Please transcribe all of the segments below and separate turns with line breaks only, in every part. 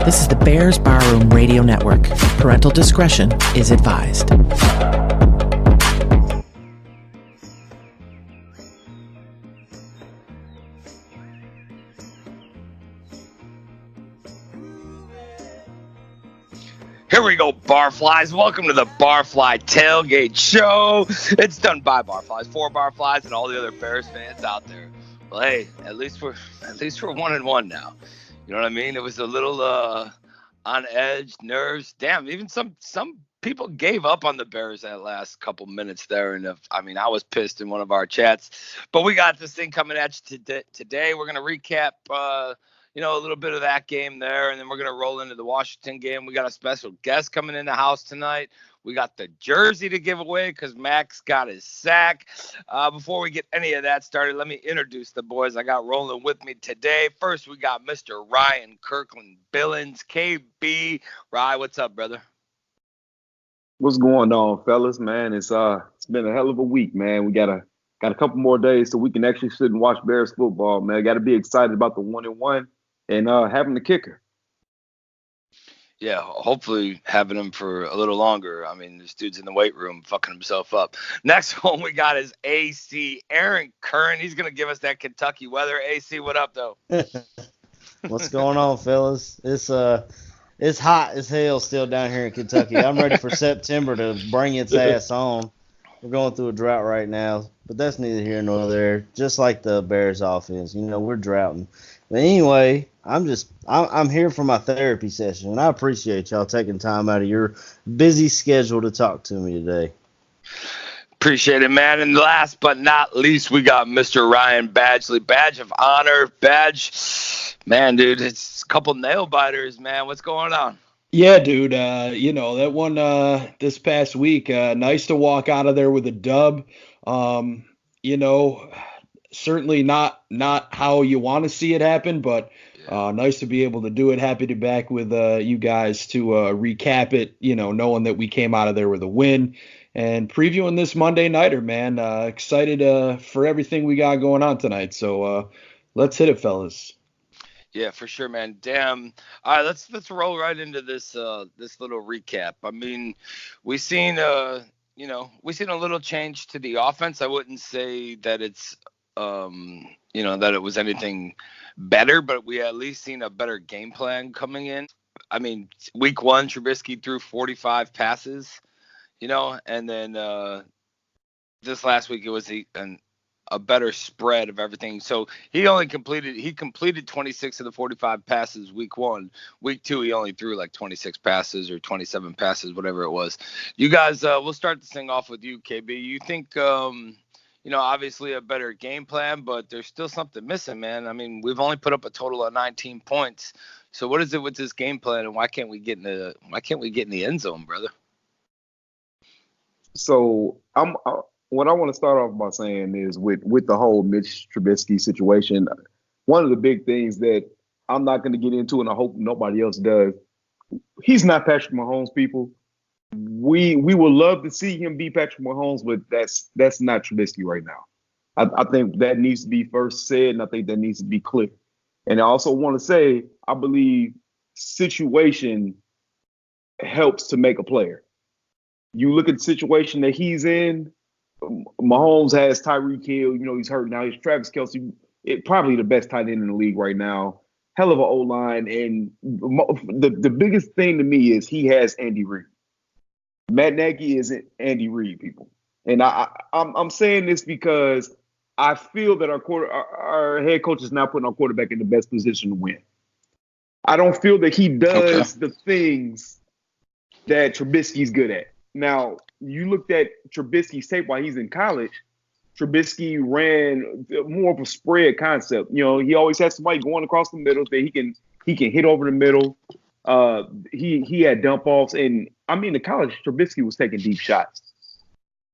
This is the Bears Barroom Radio Network. Parental discretion is advised.
Here we go, Barflies. Welcome to the Barfly Tailgate Show. It's done by Barflies, for Barflies, and all the other Bears fans out there. Well, hey, at least we're 1-1 now. You know what I mean? It was a little on edge, nerves. Damn, even some people gave up on the Bears that last couple minutes there. And I was pissed in one of our chats. But we got this thing coming at you today. We're going to recap a little bit of that game there, and then we're going to roll into the Washington game. We got a special guest coming in the house tonight. We got the jersey to give away because Max got his sack. Before we get any of that started, let me introduce the boys I got rolling with me today. First, we got Mr. Ryan Kirkland Billings, KB. Ryan, what's up, brother?
What's going on, fellas? Man, it's been a hell of a week, man. We got a couple more days so we can actually sit and watch Bears football, man. Got to be excited about the 1-1 and having the kicker.
Yeah, hopefully having him for a little longer. I mean, this dude's in the weight room fucking himself up. Next one we got is AC, Aaron Curran. He's going to give us that Kentucky weather. AC, what up, though?
What's going on, fellas? It's hot as hell still down here in Kentucky. I'm ready for September to bring its ass on. We're going through a drought right now, but that's neither here nor there. Just like the Bears offense, we're droughting. But anyway, I'm here for my therapy session, and I appreciate y'all taking time out of your busy schedule to talk to me today.
Appreciate it, man. And last but not least, we got Mr. Ryan Badgley, badge of honor. Badge, man, dude, it's a couple nail biters, man. What's going on?
Yeah, dude. That one this past week, nice to walk out of there with a dub. Certainly not how you want to see it happen, but nice to be able to do it. Happy to be back with you guys to recap it, knowing that we came out of there with a win and previewing this Monday nighter, man. Excited for everything we got going on tonight. So let's hit it, fellas.
Yeah, for sure, man. Damn. All right, let's roll right into this little recap. I mean, we seen a little change to the offense. I wouldn't say that it's that it was anything better, but we at least seen a better game plan coming in. I mean, week one, Trubisky threw 45 passes, and then this last week it was a better spread of everything. So he completed 26 of the 45 passes week one. Week two, he only threw like 26 passes or 27 passes, whatever it was. You guys, we'll start this thing off with you, KB. You think, obviously a better game plan, but there's still something missing, man. I mean, we've only put up a total of 19 points. So what is it with this game plan, and why can't we get in the end zone, brother?
So what I want to start off by saying is with the whole Mitch Trubisky situation, one of the big things that I'm not going to get into, and I hope nobody else does, he's not Patrick Mahomes, people. We would love to see him be Patrick Mahomes, but that's not Trubisky right now. I think that needs to be first said, and I think that needs to be clear. And I also want to say, I believe situation helps to make a player. You look at the situation that he's in. Mahomes has Tyreek Hill. He's hurt now. He's Travis Kelce, probably the best tight end in the league right now. Hell of an O-line. And the biggest thing to me is he has Andy Reid. Matt Nagy isn't Andy Reid, people. And I'm saying this because I feel that our head coach is now putting our quarterback in the best position to win. I don't feel that he does the things that Trubisky's good at. Now, you looked at Trubisky's tape while he's in college. Trubisky ran more of a spread concept. He always has somebody going across the middle that he can hit over the middle. He had dump offs, and in college, Trubisky was taking deep shots.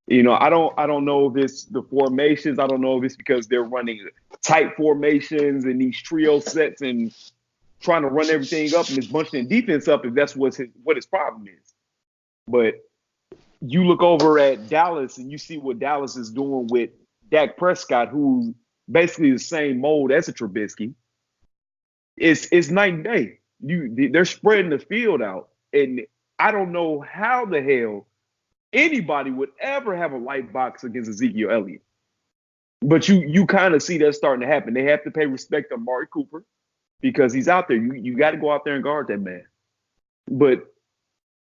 I don't know if it's the formations. I don't know if it's because they're running tight formations and these trio sets and trying to run everything up and just bunching defense up. If that's what his problem is, but you look over at Dallas and you see what Dallas is doing with Dak Prescott, who's basically the same mold as a Trubisky. It's night and day. they're spreading the field out, and I don't know how the hell anybody would ever have a light box against Ezekiel Elliott. But you kind of see that starting to happen. They have to pay respect to Amari Cooper because he's out there. You got to go out there and guard that man. But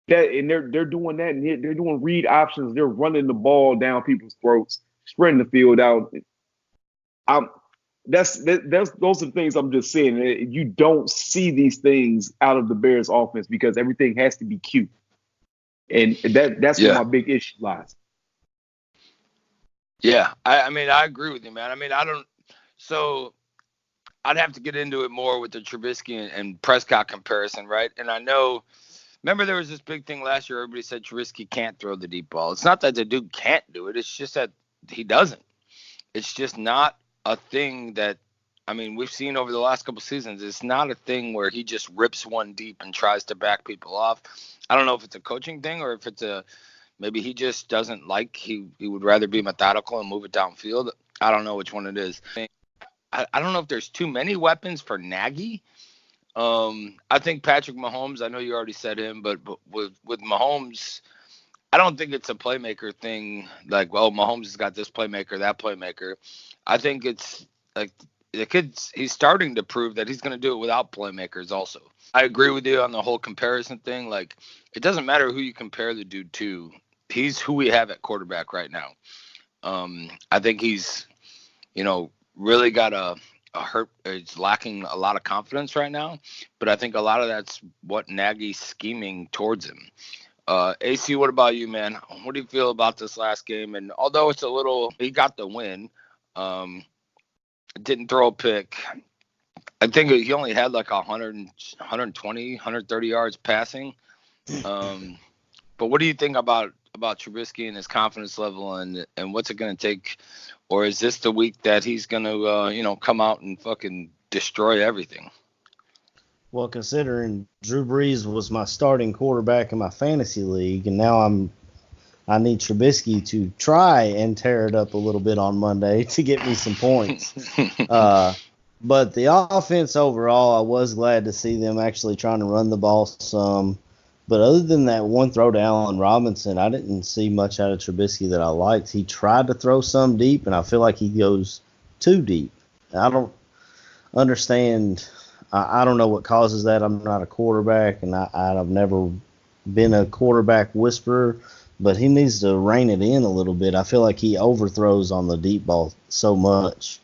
they're doing that, and they're doing read options. They're running the ball down people's throats, spreading the field out. Those are the things I'm just saying. You don't see these things out of the Bears offense because everything has to be cute. And that's where my big issue lies.
Yeah, I mean, I agree with you, man. I mean, so I'd have to get into it more with the Trubisky and Prescott comparison, right? And I know, remember there was this big thing last year, everybody said Trubisky can't throw the deep ball. It's not that the dude can't do it, it's just that he doesn't. It's just not a thing that, I mean, we've seen over the last couple seasons. It's not a thing where he just rips one deep and tries to back people off. I don't know if it's a coaching thing or if it's maybe he just doesn't like, he would rather be methodical and move it downfield. I don't know which one it is. I don't know if there's too many weapons for Nagy. I think Patrick Mahomes, I know you already said him, but with Mahomes, I don't think it's a playmaker thing. Like, well, Mahomes has got this playmaker, that playmaker. I think it's like the kid's, he's starting to prove that he's going to do it without playmakers also. I agree with you on the whole comparison thing. Like, it doesn't matter who you compare the dude to. He's who we have at quarterback right now. I think he's, really got a hurt. He's lacking a lot of confidence right now. But I think a lot of that's what Nagy's scheming towards him. AC, what about you, man? What do you feel about this last game? And although it's he got the win, didn't throw a pick. I think he only had like 120, 130 yards passing. But what do you think about Trubisky and his confidence level, and what's it going to take? Or is this the week that he's going to, come out and fucking destroy everything?
Well, considering Drew Brees was my starting quarterback in my fantasy league, and now I need Trubisky to try and tear it up a little bit on Monday to get me some points. But the offense overall, I was glad to see them actually trying to run the ball some. But other than that one throw to Allen Robinson, I didn't see much out of Trubisky that I liked. He tried to throw some deep, and I feel like he goes too deep. I don't understand. I don't know what causes that. I'm not a quarterback, and I've never been a quarterback whisperer, but he needs to rein it in a little bit. I feel like he overthrows on the deep ball so much.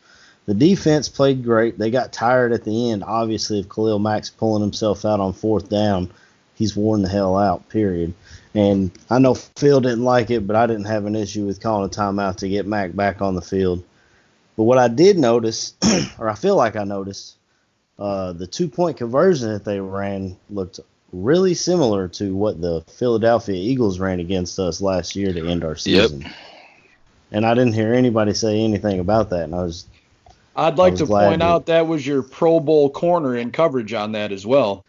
The defense played great. They got tired at the end, obviously, of Khalil Mack's pulling himself out on fourth down. He's worn the hell out, period. And I know Phil didn't like it, but I didn't have an issue with calling a timeout to get Mack back on the field. But what I did notice, or I feel like I noticed, the 2-point conversion that they ran looked really similar to what the Philadelphia Eagles ran against us last year to end our season. Yep. And I didn't hear anybody say anything about that, and
I'd like to point out that was your Pro Bowl corner in coverage on that as well.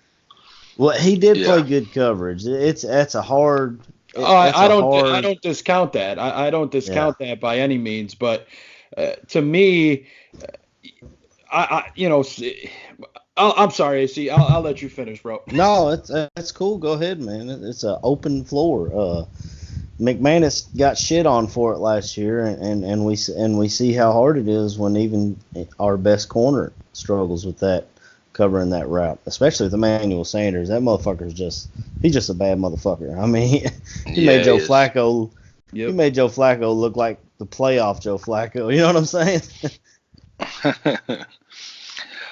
Well, he did play good coverage. That's a hard.
I don't discount that. I don't discount that by any means. But to me, I'm sorry, AC. I'll let you finish, bro.
No, that's cool. Go ahead, man. It's an open floor. McManus got shit on for it last year, and we see how hard it is when even our best corner struggles with that, covering that route, especially with Emmanuel Sanders. That motherfucker's just a bad motherfucker. I mean, he made Joe Flacco. Yep. He made Joe Flacco look like the playoff Joe Flacco. You know what I'm saying?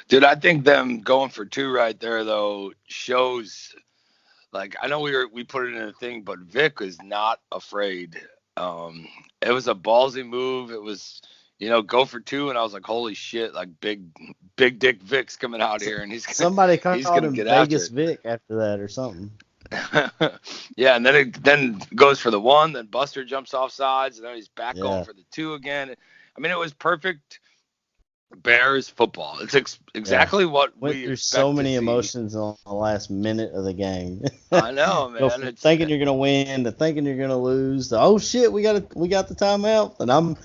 Dude, I think them going for 2 right there though shows. Like, I know we put it in a thing, but Vic is not afraid. It was a ballsy move. It was, go for 2, and I was like, holy shit! Like big dick Vic's coming out here, and
somebody called him Vegas Vic after that or something.
Yeah, and then it goes for the 1, then Buster jumps off sides, and then he's back going for the 2 again. I mean, it was perfect Bears football. It's exactly what we
through so many emotions on the last minute of the game.
I know, man.
It's thinking you're gonna win to thinking you're gonna lose to, oh shit, we got the timeout, and I'm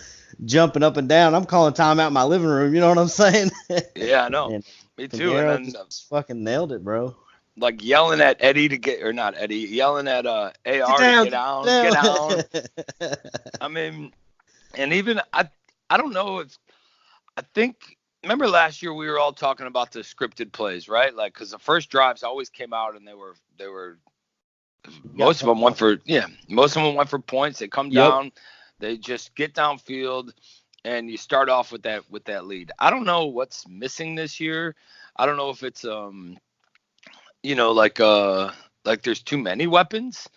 jumping up and down. I'm calling timeout in my living room. You know what I'm saying?
Yeah, I know. Me too.
Pinheiro
And then
just fucking nailed it, bro.
like yelling at Eddie to get, or not Eddie, yelling at AR to get down. I mean, and even I don't know if I think remember last year we were all talking about the scripted plays, right? Like because the first drives always came out and they were most of them went for points. They come down, they just get downfield, and you start off with that lead. I don't know what's missing this year. I don't know if it's like there's too many weapons.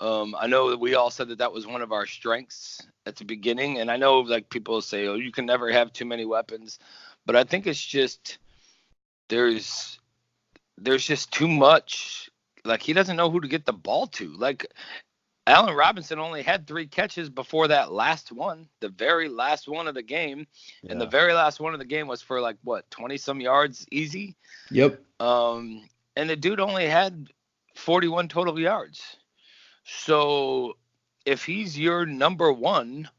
I know that we all said that was one of our strengths at the beginning, and I know like people say, "Oh, you can never have too many weapons," but I think it's just there's just too much. Like he doesn't know who to get the ball to. Like Allen Robinson only had 3 catches before that last one, the very last one of the game, and the very last one of the game was for like what 20 some yards easy.
Yep.
And the dude only had 41 total yards. So if he's your number one,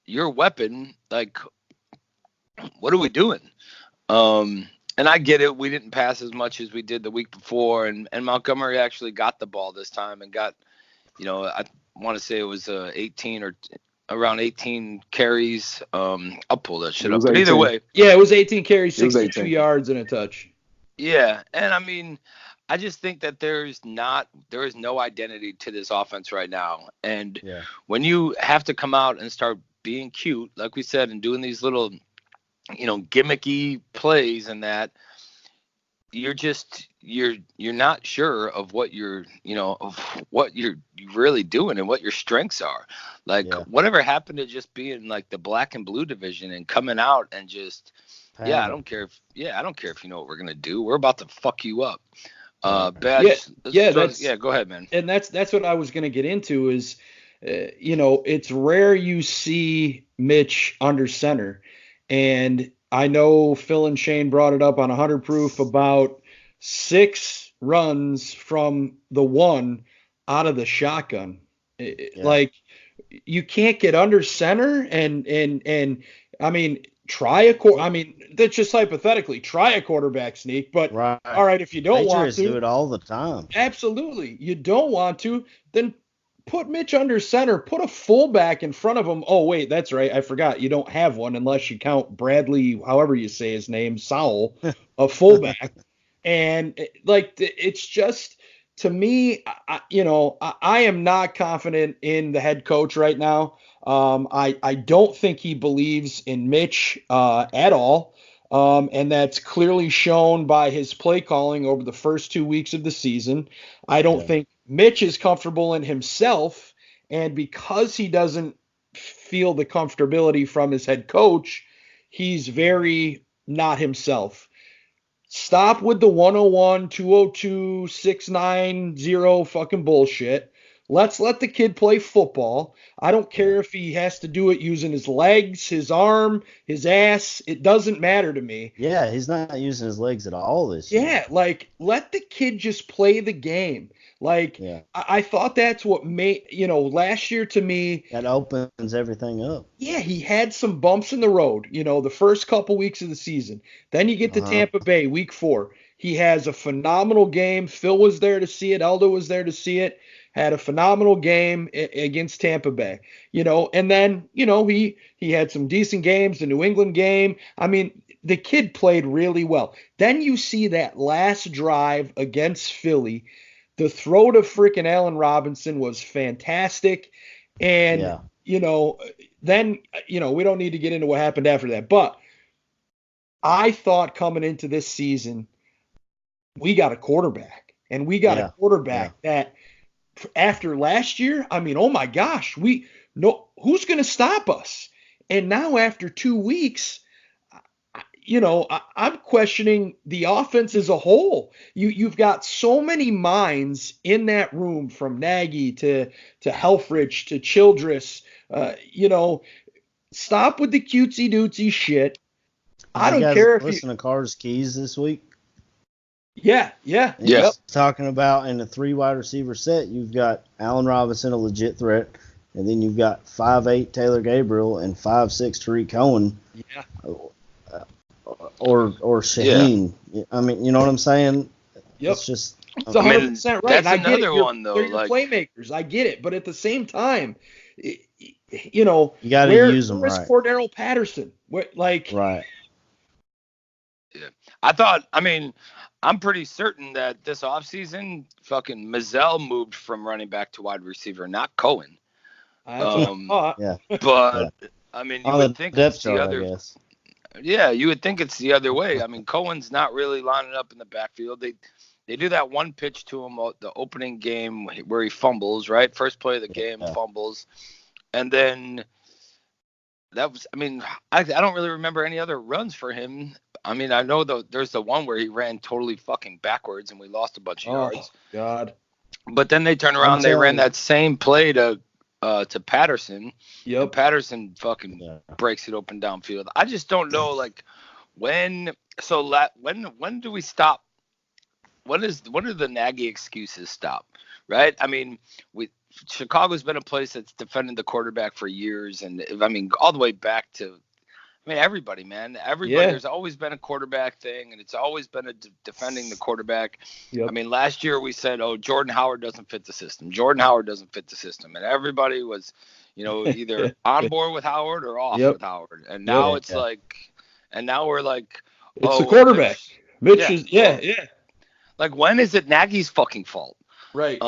your weapon, like, what are we doing? And I get it. We didn't pass as much as we did the week before. And Montgomery actually got the ball this time and got, I want to say it was 18 or around 18 carries. I'll pull that shit up. But either way.
Yeah, it was 18 carries, 62 yards and a touch.
Yeah. And I mean, I just think that there is no identity to this offense right now. And when you have to come out and start being cute, like we said, and doing these little, gimmicky plays and that, you're not sure of what you're really doing and what your strengths are. Like whatever happened to just being like the black and blue division and coming out and just, I don't care if you know what we're going to do. We're about to fuck you up. Go ahead, man.
And that's what I was going to get into is, it's rare you see Mitch under center. And I know Phil and Shane brought it up on 100 Proof about 6 runs from the 1 out of the shotgun. Like you can't get under center and I mean, that's just hypothetically try a quarterback sneak, but all right, if you don't want to
do it all the time.
Absolutely. You don't want to, then put Mitch under center, put a fullback in front of him. Oh, wait, that's right. I forgot. You don't have one unless you count Bradley, however you say his name, Sowell, a fullback. And it's just, to me, I am not confident in the head coach right now. I don't think he believes in Mitch at all. And that's clearly shown by his play calling over the first 2 weeks of the season. I don't think Mitch is comfortable in himself. And because he doesn't feel the comfortability from his head coach, he's very not himself. Stop with the 101, 202, 690 fucking bullshit. Let's let the kid play football. I don't care if he has to do it using his legs, his arm, his ass. It doesn't matter to me.
Yeah, he's not using his legs at all this year.
Yeah, let the kid just play the game. I thought that's what made, last year to me.
That opens everything up.
Yeah, he had some bumps in the road, the first couple weeks of the season. Then you get to Tampa Bay, week 4. He has a phenomenal game. Phil was there to see it. Eldo was there to see it. Had a phenomenal game against Tampa Bay, and then, he had some decent games, the New England game. I mean, the kid played really well. Then you see that last drive against Philly. The throw to freaking Allen Robinson was fantastic. And, then, we don't need to get into what happened after that. But I thought coming into this season, we got a quarterback. And we got a quarterback that after last year, I mean, oh my gosh, who's going to stop us? And now after 2 weeks, I'm questioning the offense as a whole. You've got so many minds in that room, from Nagy to Helfrich to Childress. Stop with the cutesy dootsy shit. I don't care if
listen to Carr's Keys this week.
Yeah.
Talking about in a 3 wide receiver set, you've got Allen Robinson, a legit threat, and then you've got 5'8" Taylor Gabriel and 5'6" Tariq Cohen.
Yeah.
Shaheen. I mean, you know what I'm saying?
Yep.
It's just
It's 100% right.
That's
And I get
another
it.
one, though.
They're your
Like,
playmakers. I get it. But at the same time, you know,
you got to use them
where's
right.
Cordero Patterson?
Right.
yeah. I mean, I'm pretty certain that this offseason, fucking Mazzell moved from running back to wide receiver, not Cohen.
That's what I thought.
Yeah.
But I mean, you
On
would
the
think
depth
it's the
chart,
other.
I guess.
Yeah, you would think it's the other way. I mean, Cohen's not really lining up in the backfield. They do that one pitch to him the opening game where he fumbles, right? First play of the game, fumbles, and then that was. I mean, I don't really remember any other runs for him. I mean, I know there's the one where he ran totally fucking backwards and we lost a bunch of yards.
God.
But then they turn around, they ran that same play to Patterson.
Yep.
And Patterson fucking breaks it open downfield. I just don't know, like, when do we stop? When do the Nagy excuses stop? Right? I mean, Chicago's been a place that's defended the quarterback for years, and I mean, all the way back to, I mean, everybody, man. Everybody. There's always been a quarterback thing, and it's always been defending the quarterback.
Yep.
I mean, last year we said, "Oh, Jordan Howard doesn't fit the system. Jordan Howard doesn't fit the system," and everybody was, either on board with Howard or off with Howard. And now it's like, and now we're like,
it's the quarterback. Mitch is
Like, when is it Nagy's fucking fault?
Right.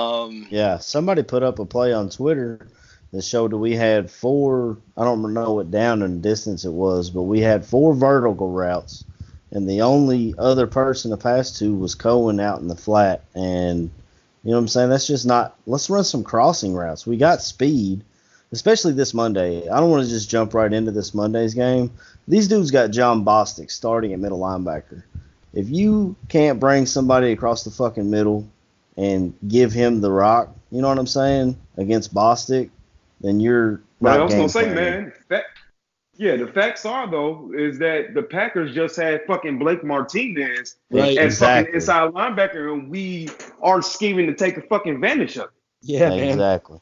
Somebody put up a play on Twitter that showed that we had 4, I don't know what down and distance it was, but we had 4 vertical routes, and the only other person to pass to was Cohen out in the flat. And you know what I'm saying? That's just not, let's run some crossing routes. We got speed, especially this Monday. I don't want to just jump right into this Monday's game. These dudes got John Bostic starting at middle linebacker. If you can't bring somebody across the fucking middle and give him the rock, you know what I'm saying, against Bostic, then you're
But
not
I was gonna say,
planning.
man, the facts are though is that the Packers just had fucking Blake Martinez as fucking inside linebacker, and we aren't scheming to take a fucking advantage of it.
Yeah, man.
Exactly.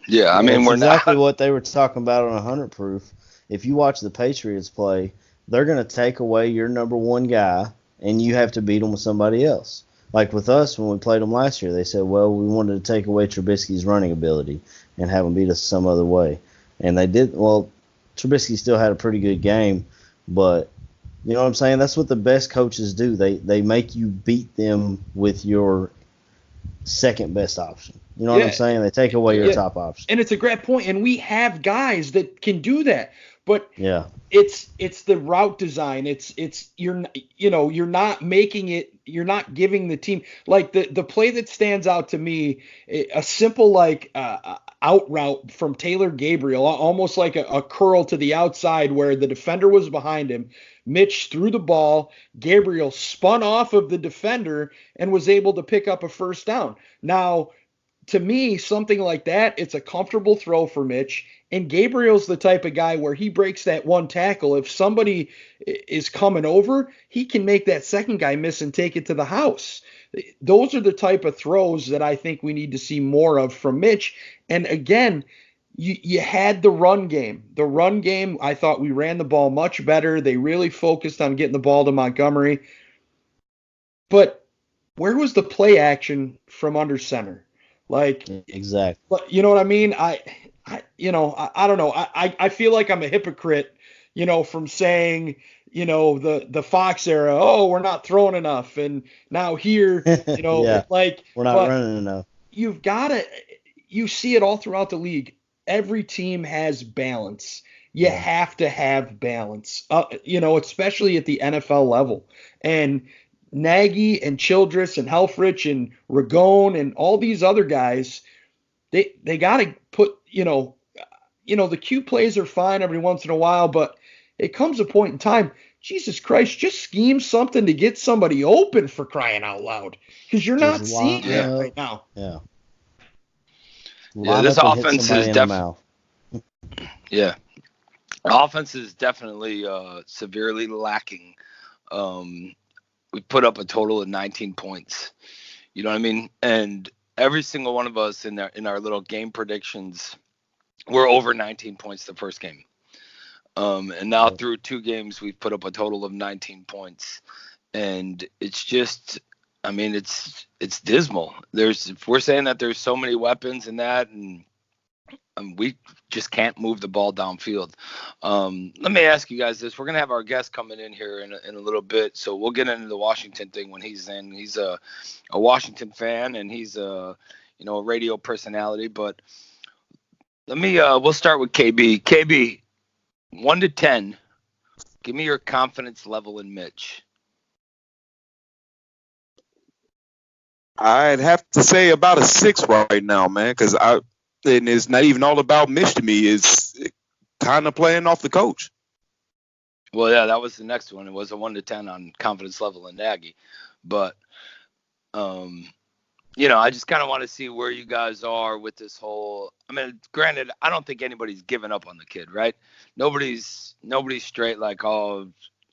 Yeah, I mean,
we're exactly what they were talking about on 100 Proof. If you watch the Patriots play, they're going to take away your number one guy, and you have to beat them with somebody else. Like with us, when we played them last year, they said, well, we wanted to take away Trubisky's running ability and have him beat us some other way. And they did. Well, Trubisky still had a pretty good game, but you know what I'm saying? That's what the best coaches do. They make you beat them with your second best option. You know what I'm saying? They take away your top option.
And it's a great point, and we have guys that can do that. But it's the route design. You're not making it. You're not giving the team, like the play that stands out to me, a simple out route from Taylor Gabriel, almost like a curl to the outside where the defender was behind him. Mitch threw the ball. Gabriel spun off of the defender and was able to pick up a first down. Now, to me, something like that, it's a comfortable throw for Mitch. And Gabriel's the type of guy where he breaks that one tackle. If somebody is coming over, he can make that second guy miss and take it to the house. Those are the type of throws that I think we need to see more of from Mitch. And again, you had the run game. The run game, I thought we ran the ball much better. They really focused on getting the ball to Montgomery. But where was the play action from under center?
Exactly.
But you know what I mean? I don't know. I feel like I'm a hypocrite, from saying, the Fox era, oh, we're not throwing enough. And now here,
we're not running enough.
You've got to, you see it all throughout the league. Every team has balance. You have to have balance, especially at the NFL level. And Nagy and Childress and Helfrich and Ragone and all these other guys, they got to put, the cue plays are fine every once in a while, but it comes a point in time, Jesus Christ, just scheme something to get somebody open, for crying out loud, because you're not seeing that right now.
Yeah.
This offense is definitely. Yeah. Offense is definitely severely lacking. We put up a total of 19 points. You know what I mean? And every single one of us in our little game predictions, we're over 19 points the first game. And now through 2 games, we've put up a total of 19 points. And it's just, I mean, it's dismal. If we're saying that there's so many weapons in that, and we just can't move the ball downfield. Let me ask you guys this. We're going to have our guest coming in here in a little bit, so we'll get into the Washington thing when he's in. He's a Washington fan, and he's a radio personality. But we'll start with KB. KB, 1 to 10, give me your confidence level in Mitch.
I'd have to say about a 6 right now, man, because and it's not even all about Mitch to me. It's kind of playing off the coach.
Well, yeah, that was the next one. It was a 1 to 10 on confidence level in Nagy. But, I just kind of want to see where you guys are with this whole. I mean, granted, I don't think anybody's given up on the kid, right? Nobody's straight like, oh,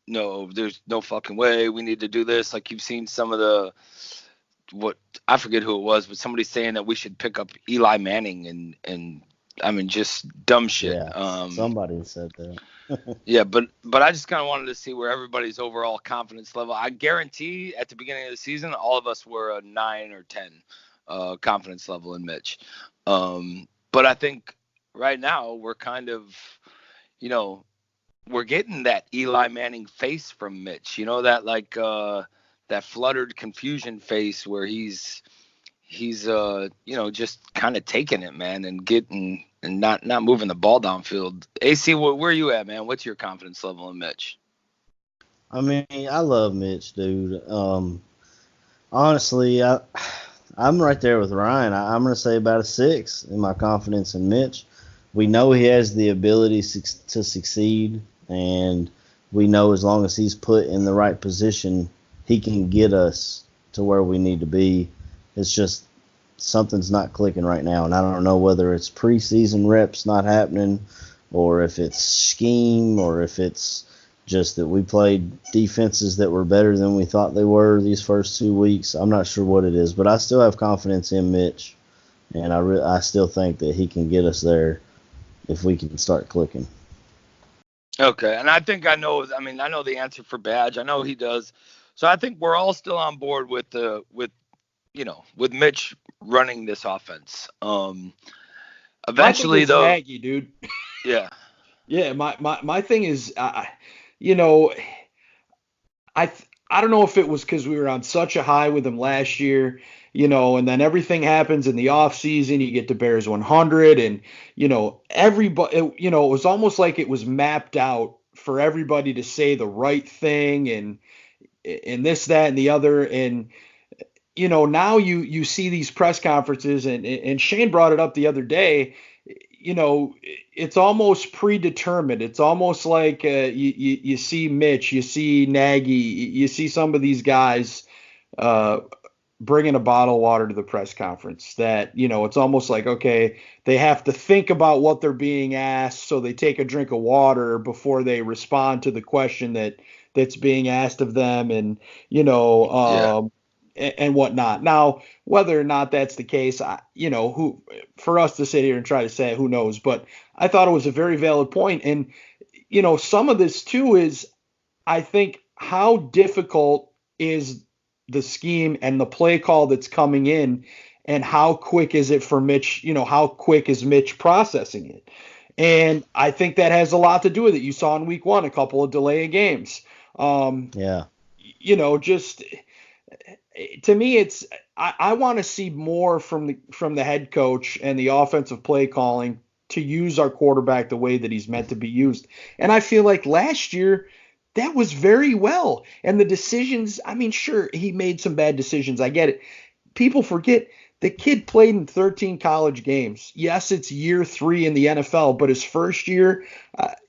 no, there's no fucking way we need to do this. Like you've seen some of what I forget who it was, but somebody saying that we should pick up Eli Manning and I mean just dumb shit.
Yeah, somebody said that.
Yeah, but I just kind of wanted to see where everybody's overall confidence level. I guarantee at the beginning of the season, all of us were a 9 or 10 confidence level in Mitch. But I think right now we're kind of, we're getting that Eli Manning face from Mitch. That like that fluttered confusion face where he's just kind of taking it, man, and getting and not moving the ball downfield. AC, where are you at, man? What's your confidence level in Mitch?
I mean, I love Mitch, dude. Honestly, I'm right there with Ryan. I'm going to say about a 6 in my confidence in Mitch. We know he has the ability to succeed, and we know as long as he's put in the right position, he can get us to where we need to be. It's just something's not clicking right now, and I don't know whether it's preseason reps not happening or if it's scheme or if it's just that we played defenses that were better than we thought they were these first 2 weeks. I'm not sure what it is, but I still have confidence in Mitch, and I still think that he can get us there if we can start clicking.
Okay, and I think I know the answer for Badge. I know he does. So I think we're all still on board with Mitch running this offense. Eventually, though,
Nagy, dude.
Yeah.
Yeah. My thing is, I don't know if it was because we were on such a high with him last year, and then everything happens in the off season. You get to Bears 100, and everybody, it was almost like it was mapped out for everybody to say the right thing and this, that, and the other. And, now you see these press conferences and Shane brought it up the other day, it's almost predetermined. It's almost like you see Mitch, you see Nagy, you see some of these guys bringing a bottle of water to the press conference that, it's almost like, okay, they have to think about what they're being asked. So they take a drink of water before they respond to the question that's being asked of them. And, and whatnot. Now, whether or not that's the case, who for us to sit here and try to say, who knows? But I thought it was a very valid point. And, some of this too is, I think, how difficult is the scheme and the play call that's coming in, and how quick is it for Mitch? How quick is Mitch processing it? And I think that has a lot to do with it. You saw in week 1 a couple of delay games. Just. To me, it's I want to see more from the head coach and the offensive play calling to use our quarterback the way that he's meant to be used. And I feel like last year that was very well. And the decisions, I mean, sure, he made some bad decisions. I get it. People forget the kid played in 13 college games. Yes, it's year 3 in the NFL, but his first year,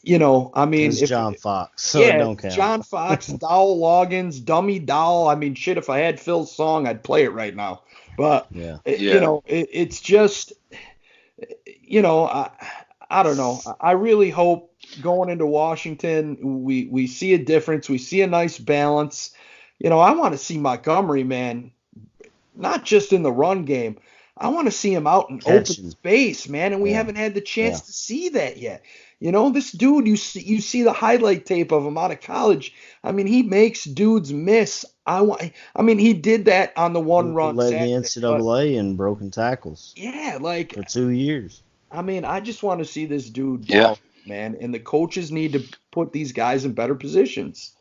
it's John Fox, so it don't count.
John Fox, Dowell Loggins, Dummy Dowell. I mean, shit, if I had Phil's song, I'd play it right now. But, it's just, I don't know. I really hope going into Washington, we see a difference. We see a nice balance. I want to see Montgomery, man, not just in the run game. I want to see him out in open space, man, and we haven't had the chance to see that yet. You know, this dude, you see the highlight tape of him out of college. I mean, he makes dudes miss. I mean, he did that on the one run
Led the
Saturday, but
NCAA in broken tackles
yeah, like,
for 2 years.
I mean, I just want to see this dude
Yeah.
ball, man. And the coaches need to put these guys in better positions.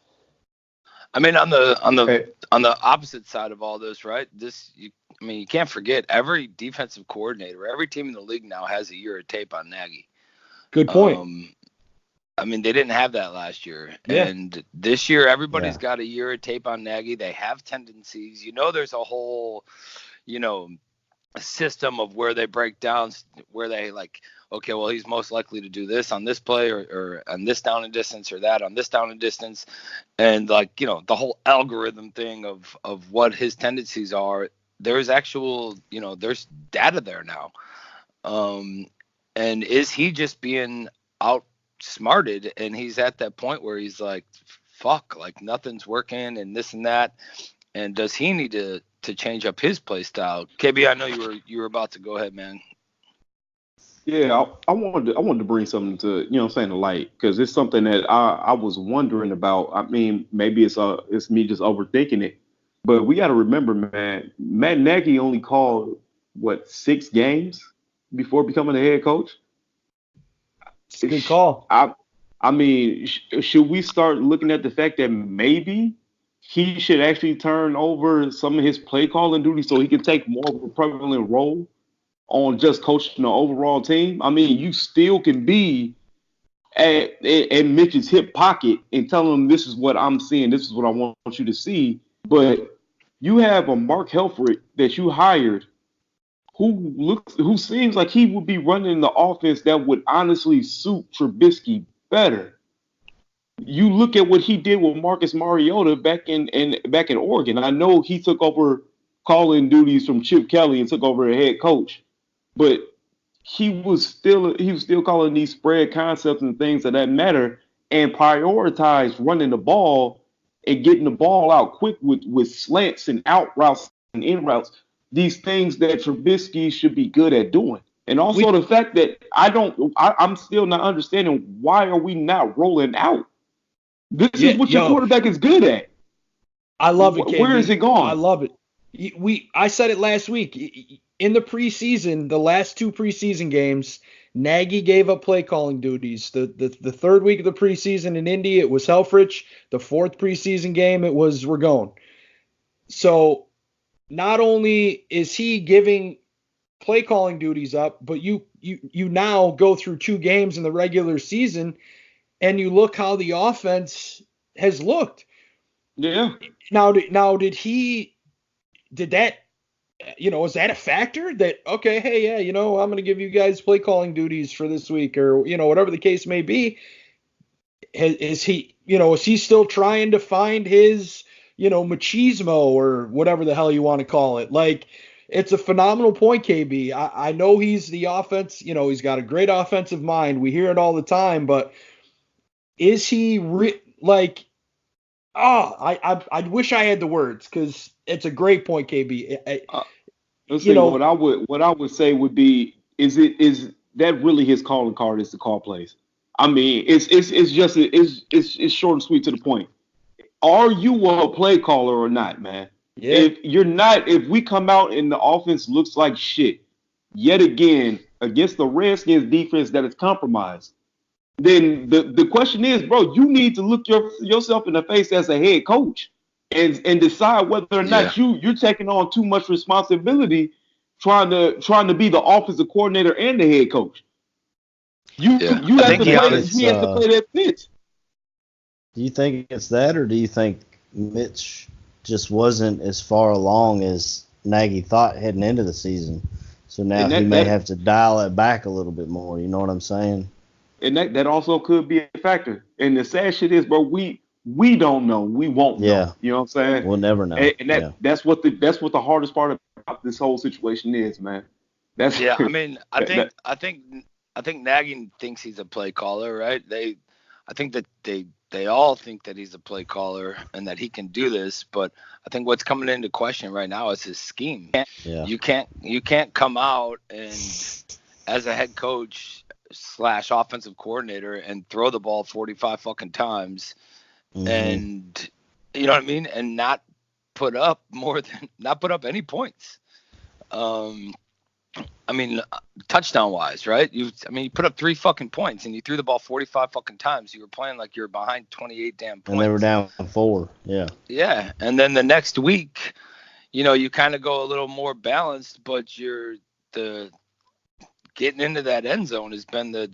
I mean, on the
Hey.
opposite side of all this, right? You can't forget every defensive coordinator, every team in the league now has a year of tape on Nagy.
Good point.
I mean, they didn't have that last year.
Yeah.
And this year, everybody's got a year of tape on Nagy. They have tendencies. You know, there's a whole, a system of where they break down, where they like, okay, well, he's most likely to do this on this play or on this down and distance or that on this down and distance. And like, the whole algorithm thing of what his tendencies are, there's actual, there's data there now. And is he just being outsmarted, and he's at that point where he's like, fuck, like nothing's working and this and that, and does he need to change up his play style? KB, I know you were about to go ahead, man.
Yeah, I wanted to bring something to to light, because it's something that I was wondering about. I mean, maybe it's me just overthinking it, but we got to remember, man, Matt Nagy only called 6 games before becoming a head coach.
It's a good call.
I mean, should we start looking at the fact that maybe he should actually turn over some of his play calling duties so he can take more of a prevalent role on just coaching the overall team? I mean, you still can be at Mitch's hip pocket and tell him, this is what I'm seeing, this is what I want you to see. But you have a Mark Helfrich that you hired who seems like he would be running the offense that would honestly suit Trubisky better. You look at what he did with Marcus Mariota back in Oregon. I know he took over calling duties from Chip Kelly and took over a head coach, but he was still calling these spread concepts and things of that matter, and prioritized running the ball and getting the ball out quick with slants and out routes and in routes. These things that Trubisky should be good at doing. And also the fact that I'm still not understanding, why are we not rolling out? This is what your quarterback is good at.
I love it, KB.
Where is it gone?
I love it. I said it last week. In the preseason, the last 2 preseason games, Nagy gave up play calling duties. The third week of the preseason in Indy, it was Helfrich. The 4th preseason game, it was Ragone. So not only is he giving play calling duties up, but you now go through 2 games in the regular season and you look how the offense has looked.
Yeah.
Now did that, is that a factor that, okay, hey, yeah, I'm going to give you guys play calling duties for this week, or, whatever the case may be. Is he still trying to find his, machismo or whatever the hell you want to call it? Like, it's a phenomenal point, KB. I know he's the offense, he's got a great offensive mind. We hear it all the time, but is he I wish I had the words, because it's a great point, KB.
What I would say would be, is that really his calling card, is to call plays? I mean, it's short and sweet to the point. Are you a play caller or not, man?
Yeah.
If you're not, if we come out and the offense looks like shit yet again against the Redskins defense that is compromised, then the question is, bro, you need to look yourself in the face as a head coach and decide whether or not you're taking on too much responsibility trying to be the offensive coordinator and the head coach. You have to play that pitch.
Do you think it's that, or do you think Mitch just wasn't as far along as Nagy thought heading into the season? So now he may have to dial it back a little bit more. You know what I'm saying?
And that also could be a factor. And the sad shit is, bro, we don't know. We won't know. You know what I'm saying?
We'll never know.
And that's what the hardest part about this whole situation is, man.
I mean, I think Nagy thinks he's a play caller, right? I think that they all think that he's a play caller and that he can do this, but I think what's coming into question right now is his scheme. Yeah. You can't come out and, as a head coach, slash offensive coordinator and throw the ball 45 fucking times, and you know what I mean, and not put up any points. I mean, touchdown wise, right? You put up 3 fucking points and you threw the ball 45 fucking times. You were playing like you were behind 28 damn points.
And they were down 4. Yeah.
Yeah. And then the next week, you kind of go a little more balanced, but the getting into that end zone has been the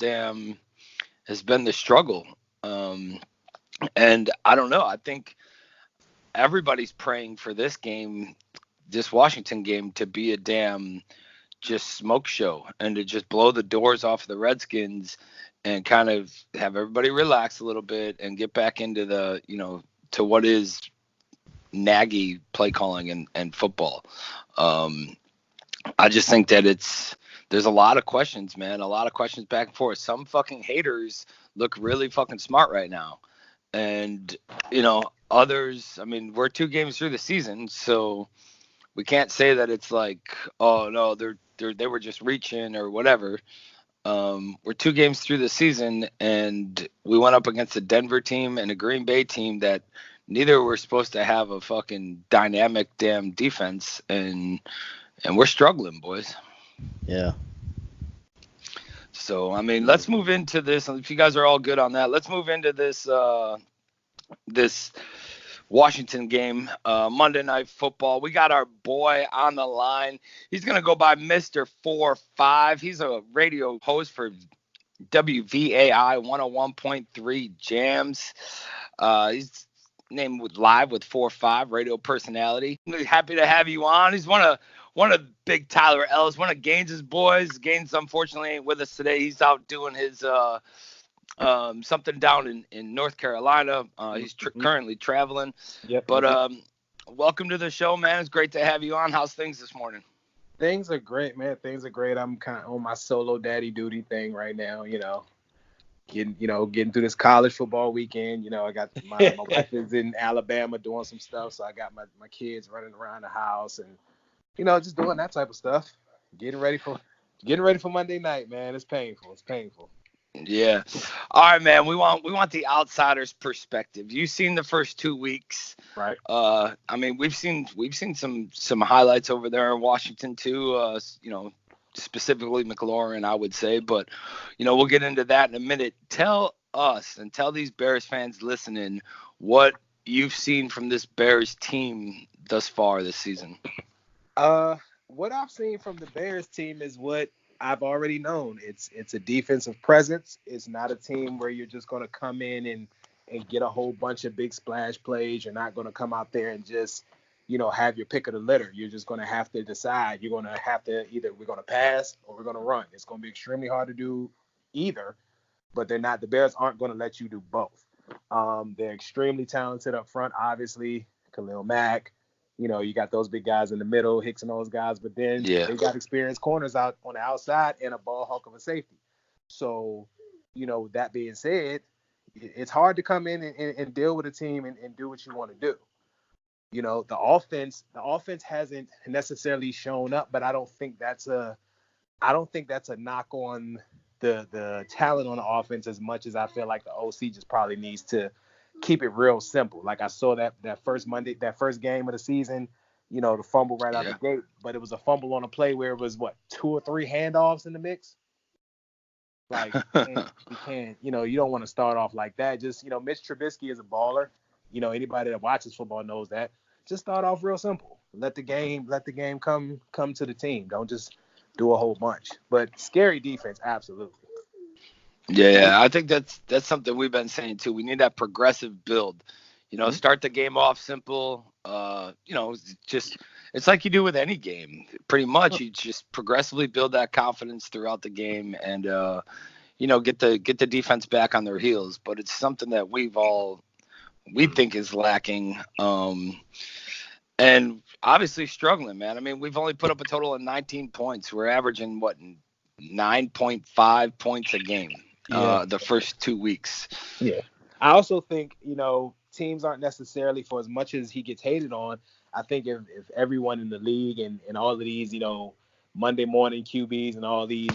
struggle. And I don't know. I think everybody's praying for this Washington game, to be a damn just smoke show and to just blow the doors off the Redskins and kind of have everybody relax a little bit and get back into to what is Nagy play calling and football. I just think that there's a lot of questions, man, a lot of questions back and forth. Some fucking haters look really fucking smart right now. And, others, we're 2 games through the season, so we can't say that it's like, oh no, they were just reaching or whatever. We're 2 games through the season, and we went up against a Denver team and a Green Bay team that neither were supposed to have a fucking dynamic damn defense, and we're struggling, boys.
Yeah.
So, let's move into this. If you guys are all good on that, let's move into this this Washington game, Monday Night Football. We got our boy on the line. He's going to go by Mr. 4-5. He's a radio host for WVAI 101.3 Jams. He's named live with 4-5, radio personality. I'm happy to have you on. He's one of Big Tyler Ellis, one of Gaines's boys. Gaines, unfortunately, ain't with us today. He's out doing his something down in North Carolina. He's currently traveling.
Yep.
But welcome to the show, man. It's great to have you on. How's things this morning?
Things are great, man. Things are great. I'm kind of on my solo daddy duty thing right now, getting through this college football weekend. I got my wife is in Alabama doing some stuff, so I got my kids running around the house and just doing that type of stuff. Getting ready for Monday night, man. It's painful.
Yeah. All right, man. We want the outsider's perspective. You've seen the first 2 weeks,
right?
We've seen some highlights over there in Washington too. Specifically McLaurin, I would say, but we'll get into that in a minute. Tell us and tell these Bears fans listening what you've seen from this Bears team thus far this season.
What I've seen from the Bears team is what I've already known. It's a defensive presence. It's not a team where you're just going to come in and get a whole bunch of big splash plays. You're not going to come out there and just, have your pick of the litter. You're just going to have to decide. You're going to have to either we're going to pass or we're going to run. It's going to be extremely hard to do either, but the Bears aren't going to let you do both. They're extremely talented up front, obviously. Khalil Mack. You got those big guys in the middle, Hicks and those guys, but then they got experienced corners out on the outside and a ball hawk of a safety. So, that being said, it's hard to come in and deal with a team and do what you want to do. The offense hasn't necessarily shown up, but I don't think that's a knock on the talent on the offense as much as I feel like the OC just probably needs to keep it real simple. Like I saw that first game of the season, the fumble right out the gate, but it was a fumble on a play where it was 2 or 3 handoffs in the mix. Like you can't, you don't want to start off like that. Just, Mitch Trubisky is a baller. Anybody that watches football knows that. Just start off real simple. Let the game come to the team. Don't just do a whole bunch. But scary defense, absolutely.
Yeah, I think that's something we've been saying too. We need that progressive build. Start the game off simple. It's like you do with any game. Pretty much, you just progressively build that confidence throughout the game, and get the defense back on their heels. But it's something that we think is lacking, and obviously struggling, man. We've only put up a total of 19 points. We're averaging 9.5 points a game. The first 2 weeks.
Yeah. I also think, teams aren't necessarily, for as much as he gets hated on, I think if everyone in the league and all of these, Monday morning QBs and all these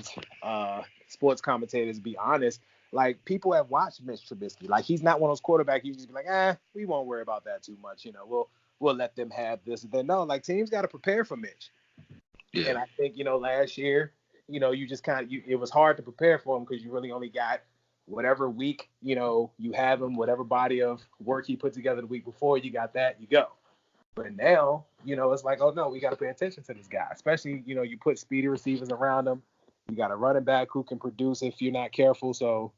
sports commentators be honest. Like, people have watched Mitch Trubisky. Like, he's not one of those quarterbacks you just be like, we won't worry about that too much. We'll let them have this. And then no, like, teams got to prepare for Mitch.
Yeah.
And I think, last year, you just it was hard to prepare for him because you really only got whatever week, you have him, whatever body of work he put together the week before, you got that, you go. But now, it's like, oh no, we got to pay attention to this guy. Especially, you put speedy receivers around him. You got a running back who can produce if you're not careful. So,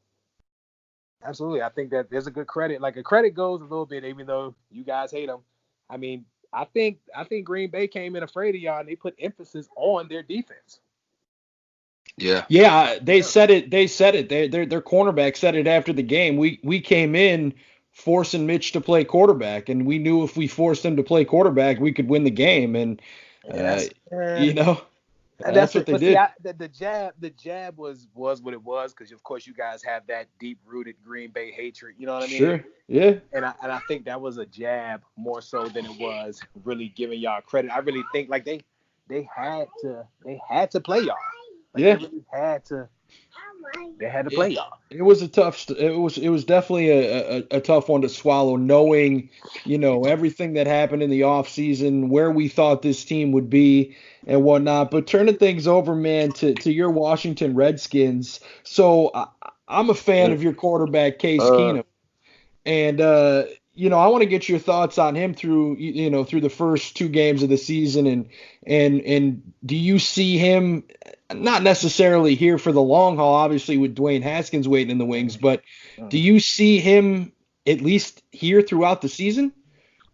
absolutely, I think that there's a good credit. Like, a credit goes a little bit, even though you guys hate him. I mean, I think Green Bay came in afraid of y'all, and they put emphasis on their defense.
Yeah.
Yeah, they said it. Their cornerback said it after the game. We came in forcing Mitch to play quarterback, and we knew if we forced him to play quarterback, we could win the game. And that's what they did.
See, the jab was what it was because of course you guys have that deep rooted Green Bay hatred. You know what I mean?
Sure. Yeah.
And I think that was a jab more so than it was really giving y'all credit. I really think like they had to play y'all. Like,
yeah.
They really had to. They had to play y'all.
It was it was definitely a tough one to swallow, knowing, everything that happened in the offseason, where we thought this team would be and whatnot. But turning things over, man, to your Washington Redskins. So I'm a fan of your quarterback, Case Keenum. And, I want to get your thoughts on him through the first two games of the season. And do you see him not necessarily here for the long haul, obviously with Dwayne Haskins waiting in the wings, but do you see him at least here throughout the season?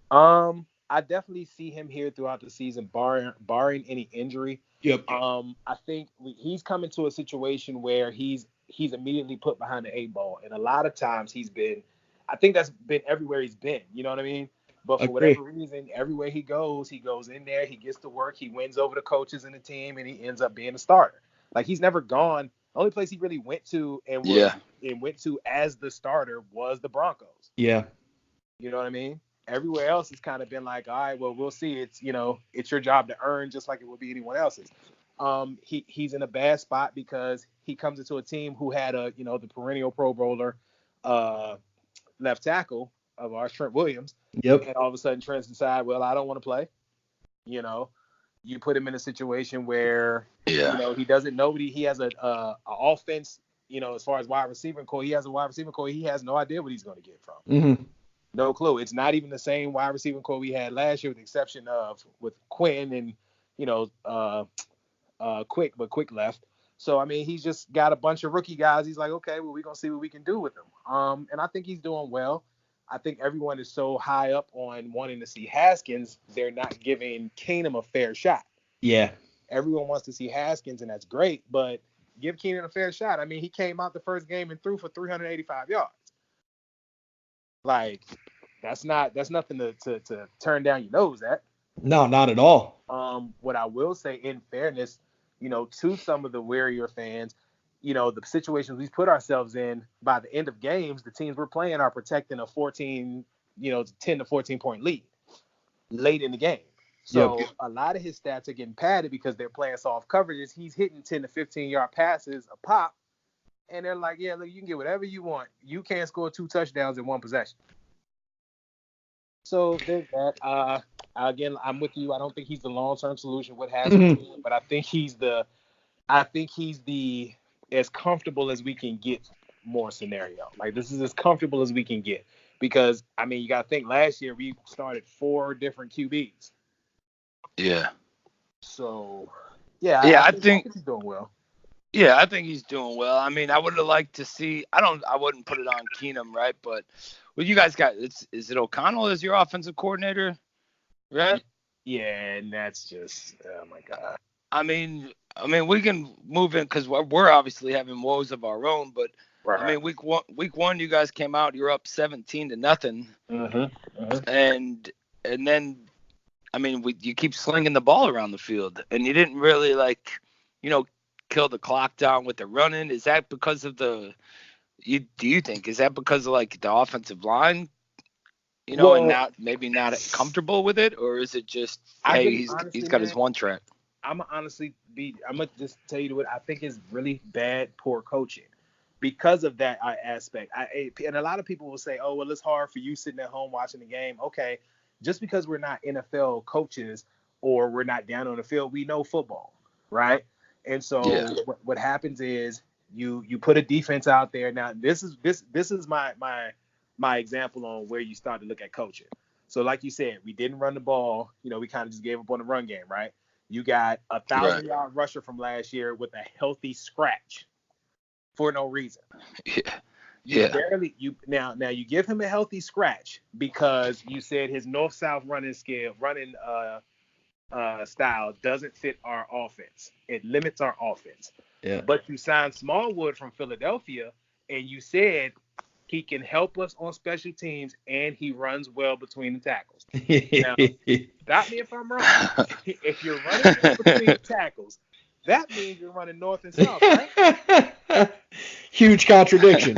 I definitely see him here throughout the season, barring any injury.
Yep.
I think he's coming to a situation where he's immediately put behind the 8 ball, and a lot of times I think that's been everywhere he's been. You know what I mean? But for whatever reason, everywhere he goes in there, he gets to work, he wins over the coaches and the team, and he ends up being a starter. Like, he's never gone. The only place he really went to and went to as the starter was the Broncos.
Yeah.
You know what I mean? Everywhere else has kind of been like, all right, well, we'll see. It's it's your job to earn just like it would be anyone else's. He's in a bad spot because he comes into a team who had the perennial Pro Bowler left tackle of ours, Trent Williams.
Yep.
And all of a sudden Trent's decide, well, I don't want to play. You put him in a situation where he doesn't know he has a offense, as far as wide receiving core, he has a wide receiving core, he has no idea what he's going to get from.
Mm-hmm.
No clue. It's not even the same wide receiving core we had last year, with the exception of with Quinn and Quick, but Quick left. So I mean, he's just got a bunch of rookie guys. He's like, okay, well, we're gonna see what we can do with him. And I think he's doing well. I think everyone is so high up on wanting to see Haskins, they're not giving Keenum a fair shot.
Yeah.
Everyone wants to see Haskins, and that's great, but give Keenum a fair shot. I mean, he came out the first game and threw for 385 yards. Like, that's nothing to turn down your nose at.
No, not at all.
What I will say, in fairness, to some of the wearier fans, the situations we've put ourselves in, by the end of games, the teams we're playing are protecting a 10 to 14 point lead late in the game. So a lot of his stats are getting padded because they're playing soft coverages. He's hitting 10 to 15 yard passes a pop. And they're like, yeah, look, you can get whatever you want. You can't score 2 touchdowns in one possession. So there's that. Again, I'm with you. I don't think he's the long-term solution. What has but I think he's the as comfortable as we can get more scenario. Like, this is as comfortable as we can get, because I mean, you got to think, last year we started 4 different QBs.
Yeah.
So
I think
he's doing well.
Yeah, I think he's doing well. I mean, I would have liked to see. I wouldn't put it on Keenum, right? But what you guys got? Is it O'Connell as your offensive coordinator, right?
Yeah, and that's just, oh my God.
I mean, we can move in because we're obviously having woes of our own. But
right.
I mean, week one, you guys came out. You're up 17-0, and then, I mean, you keep slinging the ball around the field, and you didn't really kill the clock down with the running. Is that because of do you think is that because of like the offensive line, and not comfortable with it, or is it just he's got his one track?
I'm gonna just tell you what I think is really bad, poor coaching. Because of that aspect, and a lot of people will say, "Oh, well, it's hard for you sitting at home watching the game." Okay, just because we're not NFL coaches or we're not down on the field, we know football, right? And so what happens is you put a defense out there. Now this is my example on where you start to look at coaching. So like you said, we didn't run the ball. We kind of just gave up on the run game, right? You got a 1,000-yard rusher from last year with a healthy scratch. For no reason. Now you give him a healthy scratch because you said his north-south running style doesn't fit our offense. It limits our offense.
Yeah.
But you signed Smallwood from Philadelphia, and you said he can help us on special teams, and he runs well between the tackles. Now, stop me if I'm wrong. If you're running well between the tackles, that means you're running north and south, right?
Huge contradiction.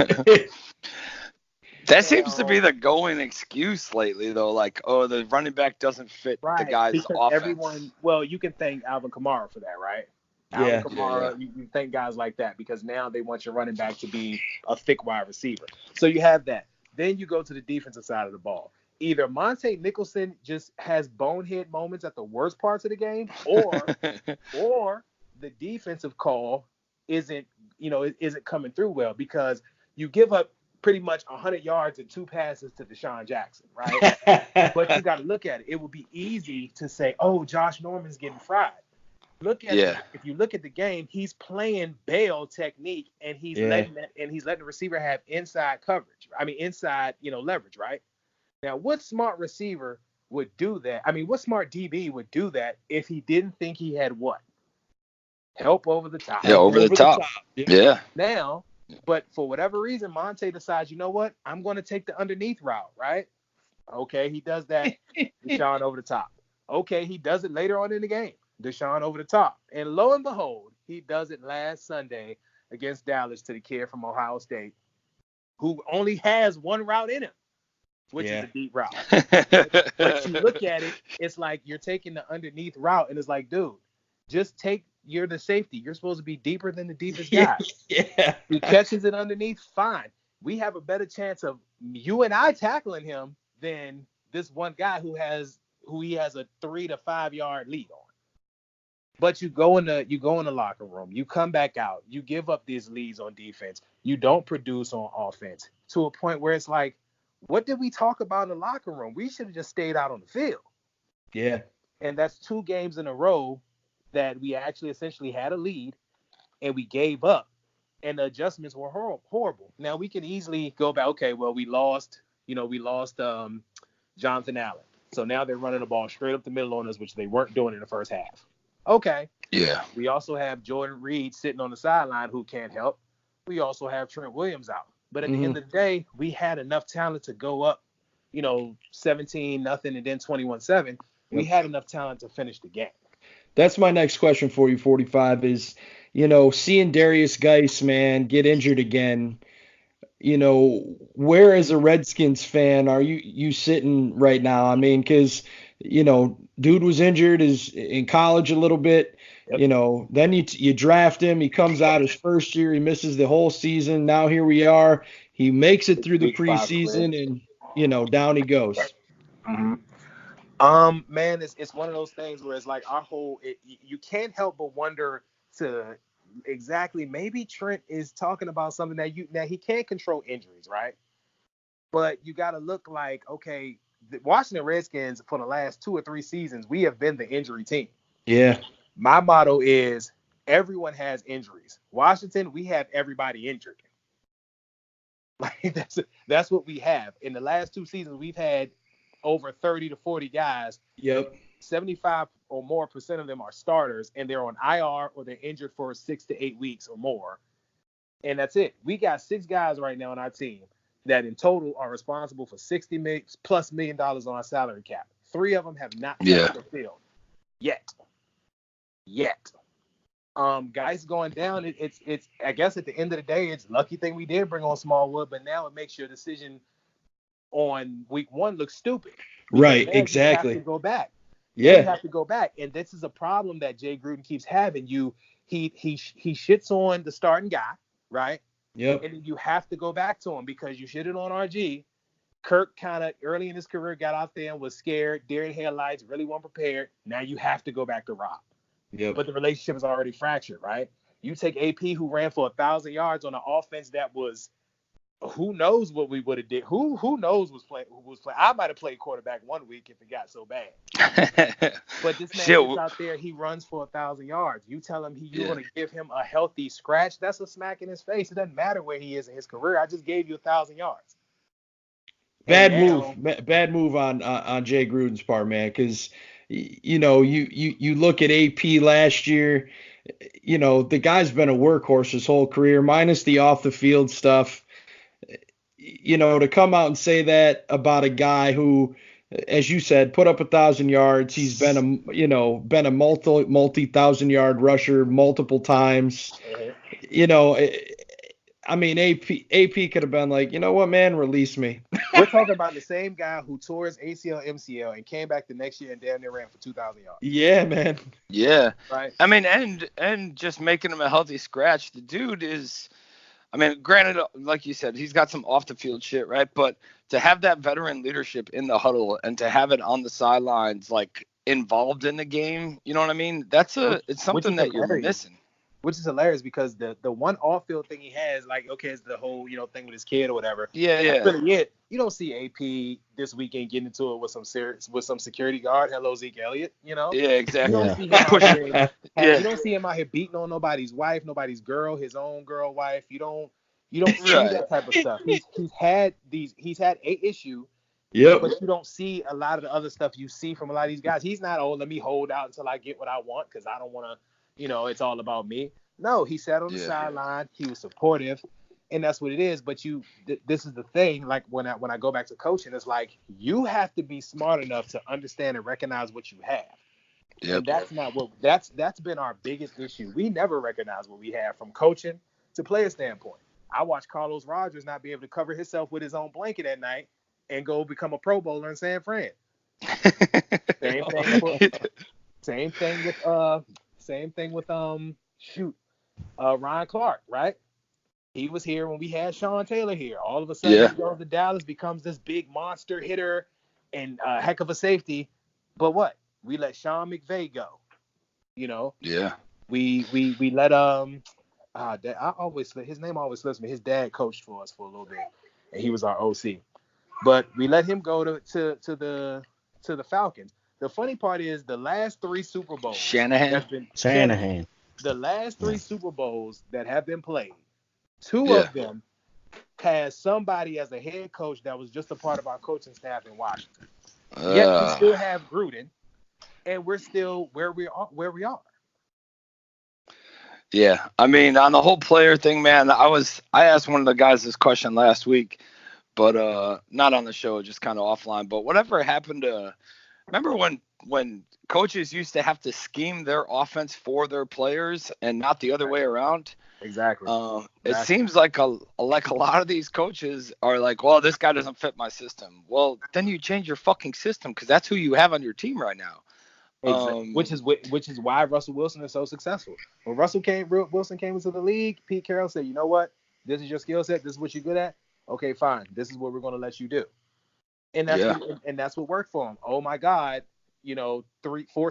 That seems to be the going excuse lately, though. Like, oh, the running back doesn't fit the guy's
because
offense.
You can thank Alvin Kamara for that, right?
Yeah.
Alvin Kamara, you thank guys like that because now they want your running back to be a thick wide receiver. So you have that. Then you go to the defensive side of the ball. Either Monte Nicholson just has bonehead moments at the worst parts of the game, or the defensive call isn't coming through well because you give up pretty much 100 yards and 2 passes to Deshaun Jackson, right? But you got to look at it. It would be easy to say, "Oh, Josh Norman's getting fried." Look at it. If you look at the game, he's playing bail technique, and he's letting the receiver have inside coverage. I mean, inside leverage, right? Now, what smart receiver would do that? I mean, what smart DB would do that if he didn't think he had what? Help over the top.
Yeah, over the top. Yeah.
Now, but for whatever reason, Monte decides, you know what? I'm going to take the underneath route, right? Okay, he does that. Deshaun over the top. Okay, he does it later on in the game. Deshaun over the top. And lo and behold, he does it last Sunday against Dallas to the kid from Ohio State who only has one route in him, which is a deep route. But you look at it, it's like you're taking the underneath route, and it's like, dude, just you're the safety. You're supposed to be deeper than the deepest guy.
Yeah.
He catches it underneath, fine. We have a better chance of you and I tackling him than this one guy who he has a 3 to 5 yard lead on. But you go in the locker room, you come back out, you give up these leads on defense, you don't produce on offense to a point where it's like, what did we talk about in the locker room? We should have just stayed out on the field.
Yeah.
And that's 2 games in a row that we actually essentially had a lead and we gave up, and the adjustments were horrible. Now we can easily go back. Okay, well, we lost Jonathan Allen. So now they're running the ball straight up the middle on us, which they weren't doing in the first half. Okay.
Yeah.
We also have Jordan Reed sitting on the sideline who can't help. We also have Trent Williams out. But at the end of the day, we had enough talent to go up, 17-0 and then 21-7. We had enough talent to finish the game.
That's my next question for you, 45, is, seeing Darius Geis, man, get injured again, where as a Redskins fan are you sitting right now? I mean, because, dude was injured in college a little bit. Yep. Then you draft him. He comes out his first year. He misses the whole season. Now here we are. He makes it through the preseason, and, down he goes.
Mm-hmm. Man, it's one of those things where it's like you can't help but wonder to exactly, maybe Trent is talking about something that he can't control injuries, right? But you got to look like, okay, the Washington Redskins for the last 2 or 3 seasons, we have been the injury team.
Yeah.
My motto is everyone has injuries. Washington, we have everybody injured. Like that's what we have. In the last 2 seasons, we've had over 30 to 40 guys.
Yep.
75 or more % of them are starters, and they're on IR or they're injured for 6 to 8 weeks or more. And that's it. We got 6 guys right now on our team that in total are responsible for $60+ million on our salary cap. 3 of them have not touched the field yet. Guys going down. It's I guess at the end of the day, it's a lucky thing we did bring on Smallwood, but now it makes your decision on week 1 look stupid.
Right, exactly.
You have to go back. You have to go back, and this is a problem that Jay Gruden keeps having. He shits on the starting guy, right?
Yep.
And then you have to go back to him because you shitted on RG. Kirk kind of early in his career got out there and was scared, deer in headlights, really wasn't prepared. Now you have to go back to Rob.
Yep.
But the relationship is already fractured, right? You take AP, who ran for 1,000 yards on an offense that was, who knows what we would have did? Who knows who was playing? I might have played quarterback one week if it got so bad. But this man gets out there, he runs for 1,000 yards. You tell him you're going to give him a healthy scratch. That's a smack in his face. It doesn't matter where he is in his career. I just gave you 1,000 yards.
Bad move on Jay Gruden's part, man. Because you look at AP last year. The guy's been a workhorse his whole career, minus the off the field stuff. To come out and say that about a guy who, as you said, put up 1,000 yards. He's been a multi-thousand yard rusher multiple times. AP could have been like, you know what, man, release me.
We're talking about the same guy who tore his ACL, MCL, and came back the next year and damn near ran for 2,000 yards.
Yeah, man.
Yeah.
Right.
I mean, and just making him a healthy scratch. The dude is, granted, like you said, he's got some off the field shit, right? But to have that veteran leadership in the huddle and to have it on the sidelines, like involved in the game, you know what I mean? It's something that you're missing.
Which is hilarious because the one off-field thing he has, like, okay, it's the whole, thing with his kid or whatever.
Yeah.
That's really it. You don't see AP this weekend getting into it with some security guard. Hello, Zeke Elliott,
Yeah, exactly.
You don't see him out here, you don't see him out here beating on nobody's wife, nobody's girl, his own girl, wife. You don't see that type of stuff. He's had a issue.
Yep.
But you don't see a lot of the other stuff you see from a lot of these guys. He's not, let me hold out until I get what I want because I don't want to, it's all about me. No, he sat on the sideline. He was supportive, and that's what it is. But this is the thing. Like when I go back to coaching, it's like you have to be smart enough to understand and recognize what you have.
Yep.
And that's not what that's been our biggest issue. We never recognize what we have from coaching to player standpoint. I watched Carlos Rogers not be able to cover himself with his own blanket at night and go become a Pro Bowler in San Fran. Same thing with Ryan Clark, right? He was here when we had Sean Taylor here. All of a sudden, he goes to Dallas, becomes this big monster hitter and a heck of a safety. But what? We let Sean McVay go.
Yeah.
We let his name always slips me. His dad coached for us for a little bit, and he was our OC. But we let him go to the Falcons. The funny part is the last 3 Super Bowls.
Shanahan.
The last 3 Super Bowls that have been played, 2 of them has somebody as a head coach that was just a part of our coaching staff in Washington. Yet we still have Gruden, and we're still where we are.
Yeah, on the whole player thing, man, I asked one of the guys this question last week, but not on the show, just kind of offline. But whatever happened to? Remember when coaches used to have to scheme their offense for their players and not the other way around?
Exactly.
It seems like a lot of these coaches are like, well, this guy doesn't fit my system. Well, then you change your fucking system because that's who you have on your team right now.
Exactly. Which is why Russell Wilson is so successful. When Wilson came into the league, Pete Carroll said, you know what? This is your skill set. This is what you're good at. Okay, fine. This is what we're going to let you do. And that's what worked for him. Oh my God, 4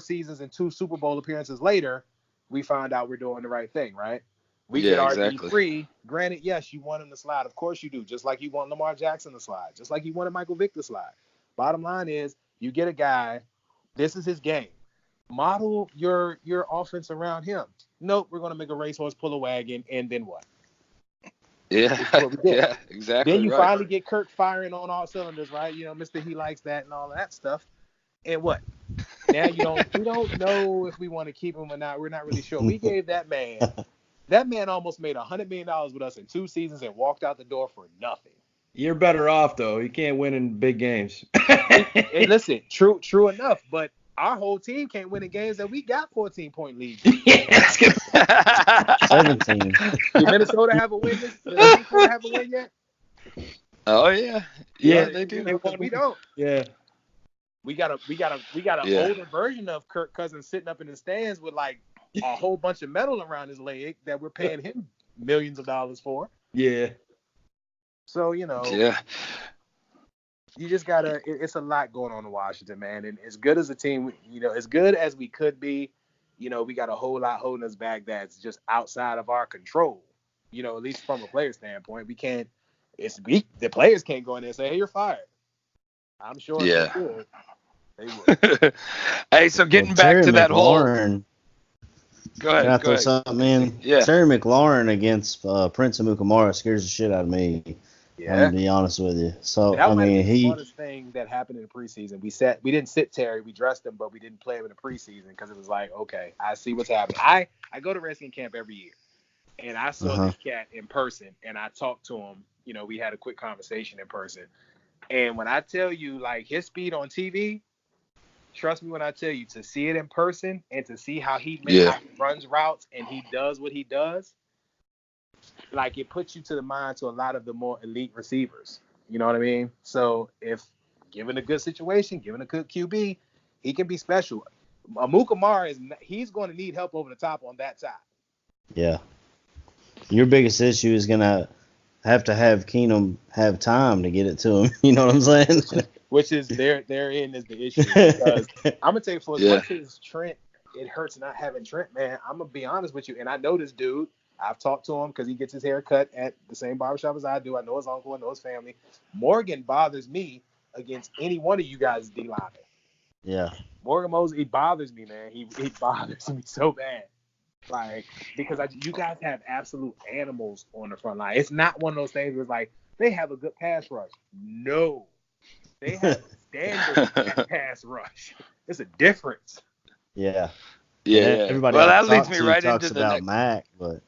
seasons and 2 Super Bowl appearances later, we find out we're doing the right thing, right? We get RG3. Granted, yes, you want him to slide. Of course you do. Just like you want Lamar Jackson to slide. Just like you wanted Michael Vick to slide. Bottom line is, you get a guy. This is his game. Model your offense around him. Nope, we're going to make a racehorse pull a wagon, and then what?
Yeah, exactly.
Then you finally get Kirk firing on all cylinders, right? Mr. He likes that and all of that stuff. And what? Now we don't know if we want to keep him or not. We're not really sure. We gave that man almost made $100 million with us in 2 seasons and walked out the door for nothing.
You're better off though. You can't win in big games.
Hey, listen, true enough, but our whole team can't win in games that we got 14-point leads.
17.
Did Minnesota have a win? Did Minnesota have a win yet?
Oh yeah, they do.
We don't.
Yeah.
We got an older version of Kirk Cousins sitting up in the stands with like a whole bunch of metal around his leg that we're paying him millions of dollars for.
Yeah.
So,
Yeah.
you just gotta. It's a lot going on in Washington, man. And as good as a team, as good as we could be, we got a whole lot holding us back that's just outside of our control. At least from a player standpoint, we can't. The players can't go in there and say, "Hey, you're fired." I'm sure if they could, they would.
Hey, so getting back to that whole. Go ahead.
Can I throw something in?
Yeah.
Terry McLaurin against Prince Amukamara scares the shit out of me.
Yeah.
I'm gonna be honest with you. So
that
I mean,
the smartest thing that happened in the preseason. We didn't sit Terry. We dressed him, but we didn't play him in the preseason because it was like, okay, I see what's happening. I go to Redskin camp every year, and I saw this cat in person, and I talked to him. We had a quick conversation in person, and when I tell you, like, his speed on TV, trust me when I tell you, to see it in person and to see how he runs routes and he does what he does, like, it puts you to the mind to a lot of the more elite receivers. You know what I mean? So if given a good situation, given a good QB, he can be special. Amukamara he's going to need help over the top on that side. Yeah.
Your biggest issue is gonna have to have Keenum have time to get it to him. You know what I'm saying?
Which is therein is the issue. Because I'm gonna tell you, for as much as Trent, it hurts not having Trent, man. I'm gonna be honest with you, and I know this dude. I've talked to him because he gets his hair cut at the same barbershop as I do. I know his uncle, I know his family. Morgan bothers me against any one of you guys' D linemen.
Yeah.
Morgan Moses, he bothers me, man. He bothers me so bad. Like, because you guys have absolute animals on the front line. It's not one of those things where it's like, they have a good pass rush. No. They have a standard pass rush. It's a difference.
Yeah.
Yeah.
Everybody
that leads me right
talks
into the
about
next.
Mac, but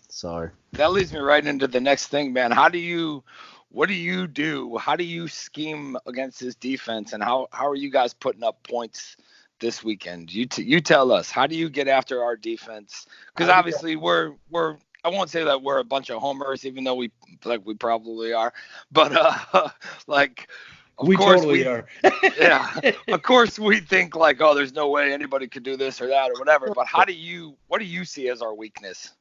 sorry.
That leads me right into the next thing, man. What do you do? How do you scheme against this defense, and how are you guys putting up points this weekend? You tell us. How do you get after our defense? Because obviously we're I won't say that we're a bunch of homers, even though we probably are, but Of
we
course
totally are.
Yeah. Of course we think like, oh, there's no way anybody could do this or that or whatever. But what do you see as our weakness?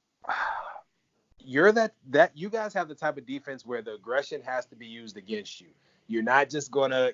You're that you guys have the type of defense where the aggression has to be used against you. You're not just gonna,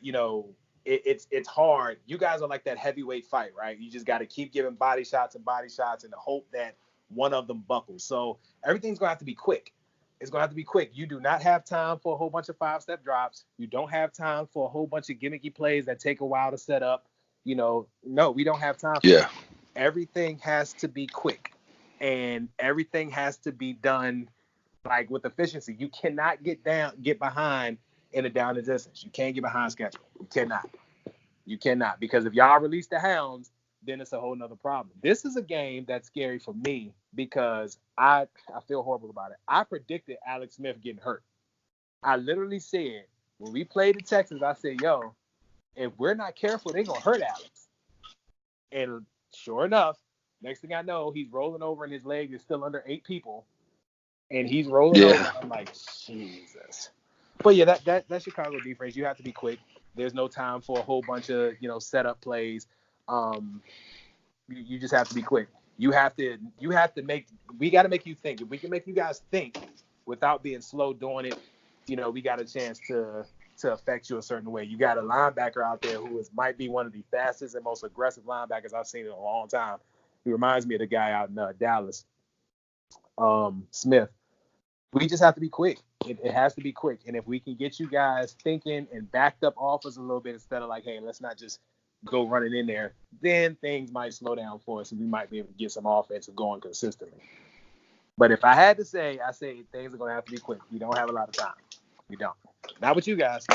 it's hard. You guys are like that heavyweight fight, right? You just got to keep giving body shots and the hope that one of them buckles. So everything's gonna have to be quick. It's going to have to be quick. You do not have time for a whole bunch of 5-step drops. You don't have time for a whole bunch of gimmicky plays that take a while to set up. No, we don't have time for that. Everything has to be quick, and everything has to be done like with efficiency. You cannot get behind in a down and distance. You can't get behind schedule. You cannot, because if y'all release the hounds, then it's a whole nother problem. This is a game that's scary for me because I feel horrible about it. I predicted Alex Smith getting hurt. I literally said, when we played the Texans, I said, yo, if we're not careful, they're going to hurt Alex. And sure enough, next thing I know, he's rolling over and his leg is still under 8 people. And he's rolling over. I'm like, Jesus. But yeah, that Chicago defense, you have to be quick. There's no time for a whole bunch of, setup plays. You just have to be quick. We got to make you think. If we can make you guys think without being slow doing it, we got a chance to affect you a certain way. You got a linebacker out there who might be one of the fastest and most aggressive linebackers I've seen in a long time. He reminds me of the guy out in Dallas, Smith. We just have to be quick. It has to be quick. And if we can get you guys thinking and backed up offers a little bit instead of like, hey, let's not just go running in there, then things might slow down for us and we might be able to get some offense going consistently. But if I had to say, I say things are going to have to be quick. We don't have a lot of time. We don't. Not with you guys.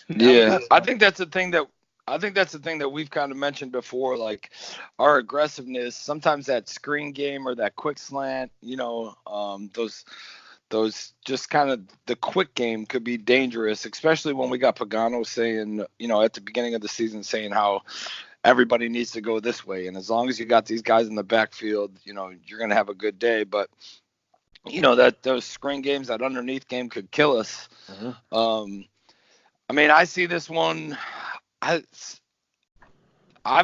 Yeah, I think that's the thing that we've kind of mentioned before, like our aggressiveness, sometimes that screen game or that quick slant, those just kind of the quick game could be dangerous, especially when we got Pagano saying, at the beginning of the season saying how everybody needs to go this way. And as long as you got these guys in the backfield, you're going to have a good day. But, that those screen games, that underneath game could kill us.
Mm-hmm.
I mean, I see this one. I've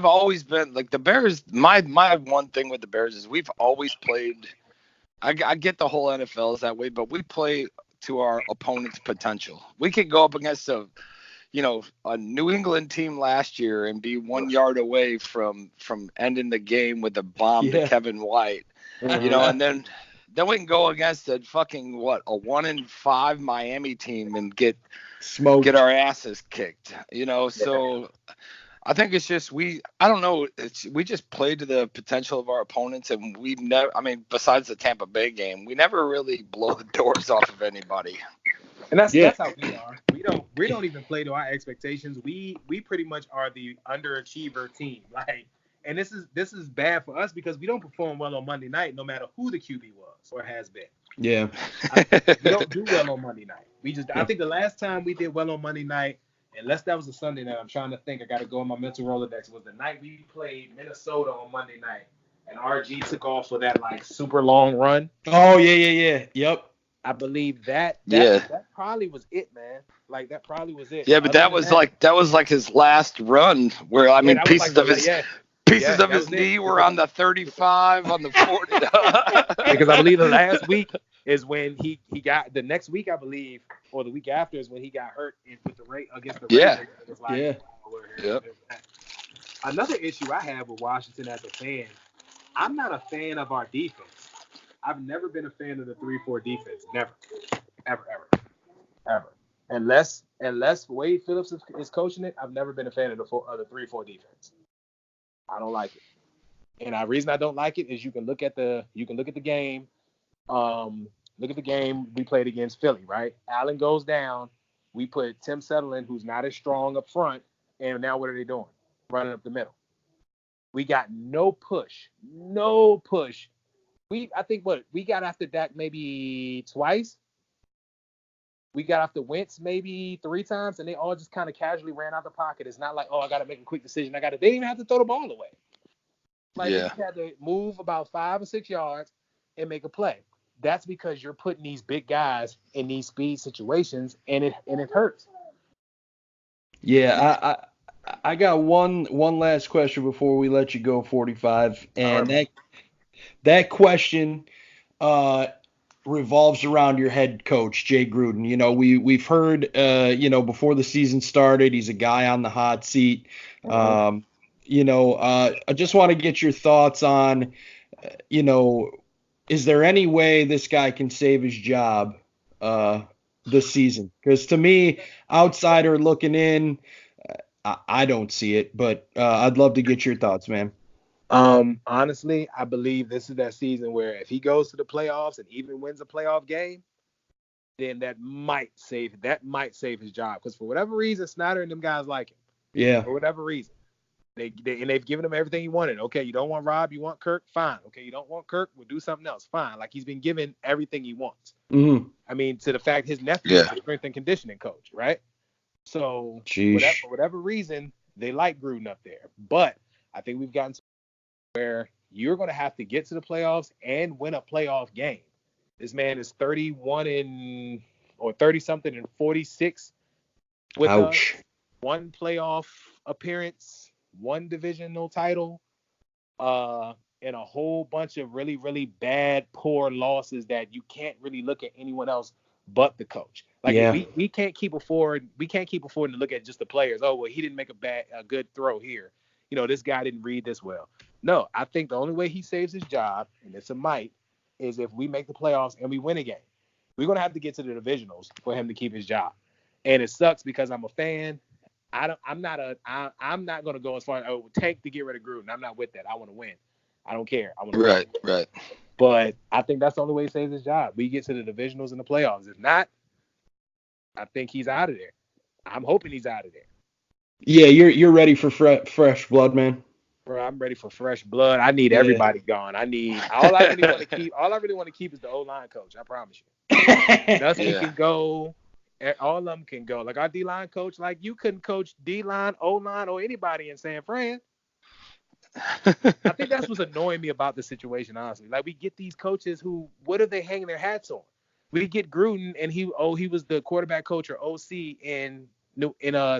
always been like the Bears. My one thing with the Bears is we've always played. I get the whole NFL is that way, but we play to our opponent's potential. We could go up against a New England team last year and be 1 yard away from ending the game with a bomb to Kevin White, and then we can go against a fucking a 1-5 Miami team and get our asses kicked, So I think it's just I don't know. We just play to the potential of our opponents, and we've never. I mean, besides the Tampa Bay game, we never really blow the doors off of anybody.
And that's how we are. We don't even play to our expectations. We pretty much are the underachiever team. And this is bad for us because we don't perform well on Monday night, no matter who the QB was or has been.
Yeah.
We don't do well on Monday night. I think the last time we did well on Monday night, unless that was a Sunday night, I'm trying to think. I got to go on my mental Rolodex. Was the night we played Minnesota on Monday night, and RG took off for that super long run.
Oh yeah. Yep.
I believe that probably was it, man. That probably was it.
Yeah, but that was like his last run where pieces of his knee were on the 35, on the 40.
Because I believe the last week is when he got the next week, I believe, or the week after is when he got hurt with the rate against the Raiders.
Yep.
Another issue I have with Washington as a fan, I'm not a fan of our defense. I've never been a fan of the 3-4 defense. Never. Ever. Unless Wade Phillips is coaching it, I've never been a fan of the 3-4 defense. I don't like it. And the reason I don't like it is you can look at the game. Look at the game we played against Philly, right? Allen goes down. We put Tim Sutherland, who's not as strong up front, and now what are they doing? Running up the middle. We got no push. I think we got after Dak maybe twice. We got after Wentz maybe 3 times, and they all just kind of casually ran out the pocket. It's not like, I got to make a quick decision. They didn't even have to throw the ball away. They just had to move about 5 or 6 yards and make a play. That's because you're putting these big guys in these speed situations, and it hurts.
Yeah, I got one last question before we let you go, 45, and that question revolves around your head coach, Jay Gruden. We've heard, before the season started, he's a guy on the hot seat. I just want to get your thoughts on, is there any way this guy can save his job this season? Because to me, outsider looking in, I don't see it, but I'd love to get your thoughts, man.
Honestly, I believe this is that season where if he goes to the playoffs and even wins a playoff game, then that might save his job. Because for whatever reason, Snyder and them guys like him.
Yeah.
For whatever reason. They've given him everything he wanted. Okay, you don't want Rob, you want Kirk, fine. Okay, you don't want Kirk, we'll do something else, fine. He's been given everything he wants.
Mm-hmm.
I mean, to the fact his nephew is a strength and conditioning coach, right? So for whatever reason, they like Gruden up there. But I think we've gotten to where you're going to have to get to the playoffs and win a playoff game. This man is 30 something and 46 with
Ouch.
One playoff appearance, one divisional title, and a whole bunch of really, really bad, poor losses that you can't really look at anyone else but the coach. We can't keep affording to look at just the players. Oh, well, he didn't make a good throw here. This guy didn't read this well. No, I think the only way he saves his job, and it's a might, is if we make the playoffs and we win a game. We're gonna have to get to the divisionals for him to keep his job. And it sucks because I'm a fan. I'm not gonna go as far as tank to get rid of Gruden. I'm not with that. I want to win. I don't care. I want to win.
Right.
But I think that's the only way he saves his job. We get to the divisionals and the playoffs. If not, I think he's out of there. I'm hoping he's out of there.
Yeah, you're ready for fresh blood, man.
Bro, I'm ready for fresh blood. I need everybody gone. All I really want to keep is the O-line coach. I promise you. Nothing can go. All of them can go. Our D-line coach, you couldn't coach D-line, O-line, or anybody in San Fran. I think that's what's annoying me about the situation, honestly. We get these coaches who, what are they hanging their hats on? We get Gruden, and he was the quarterback coach or OC in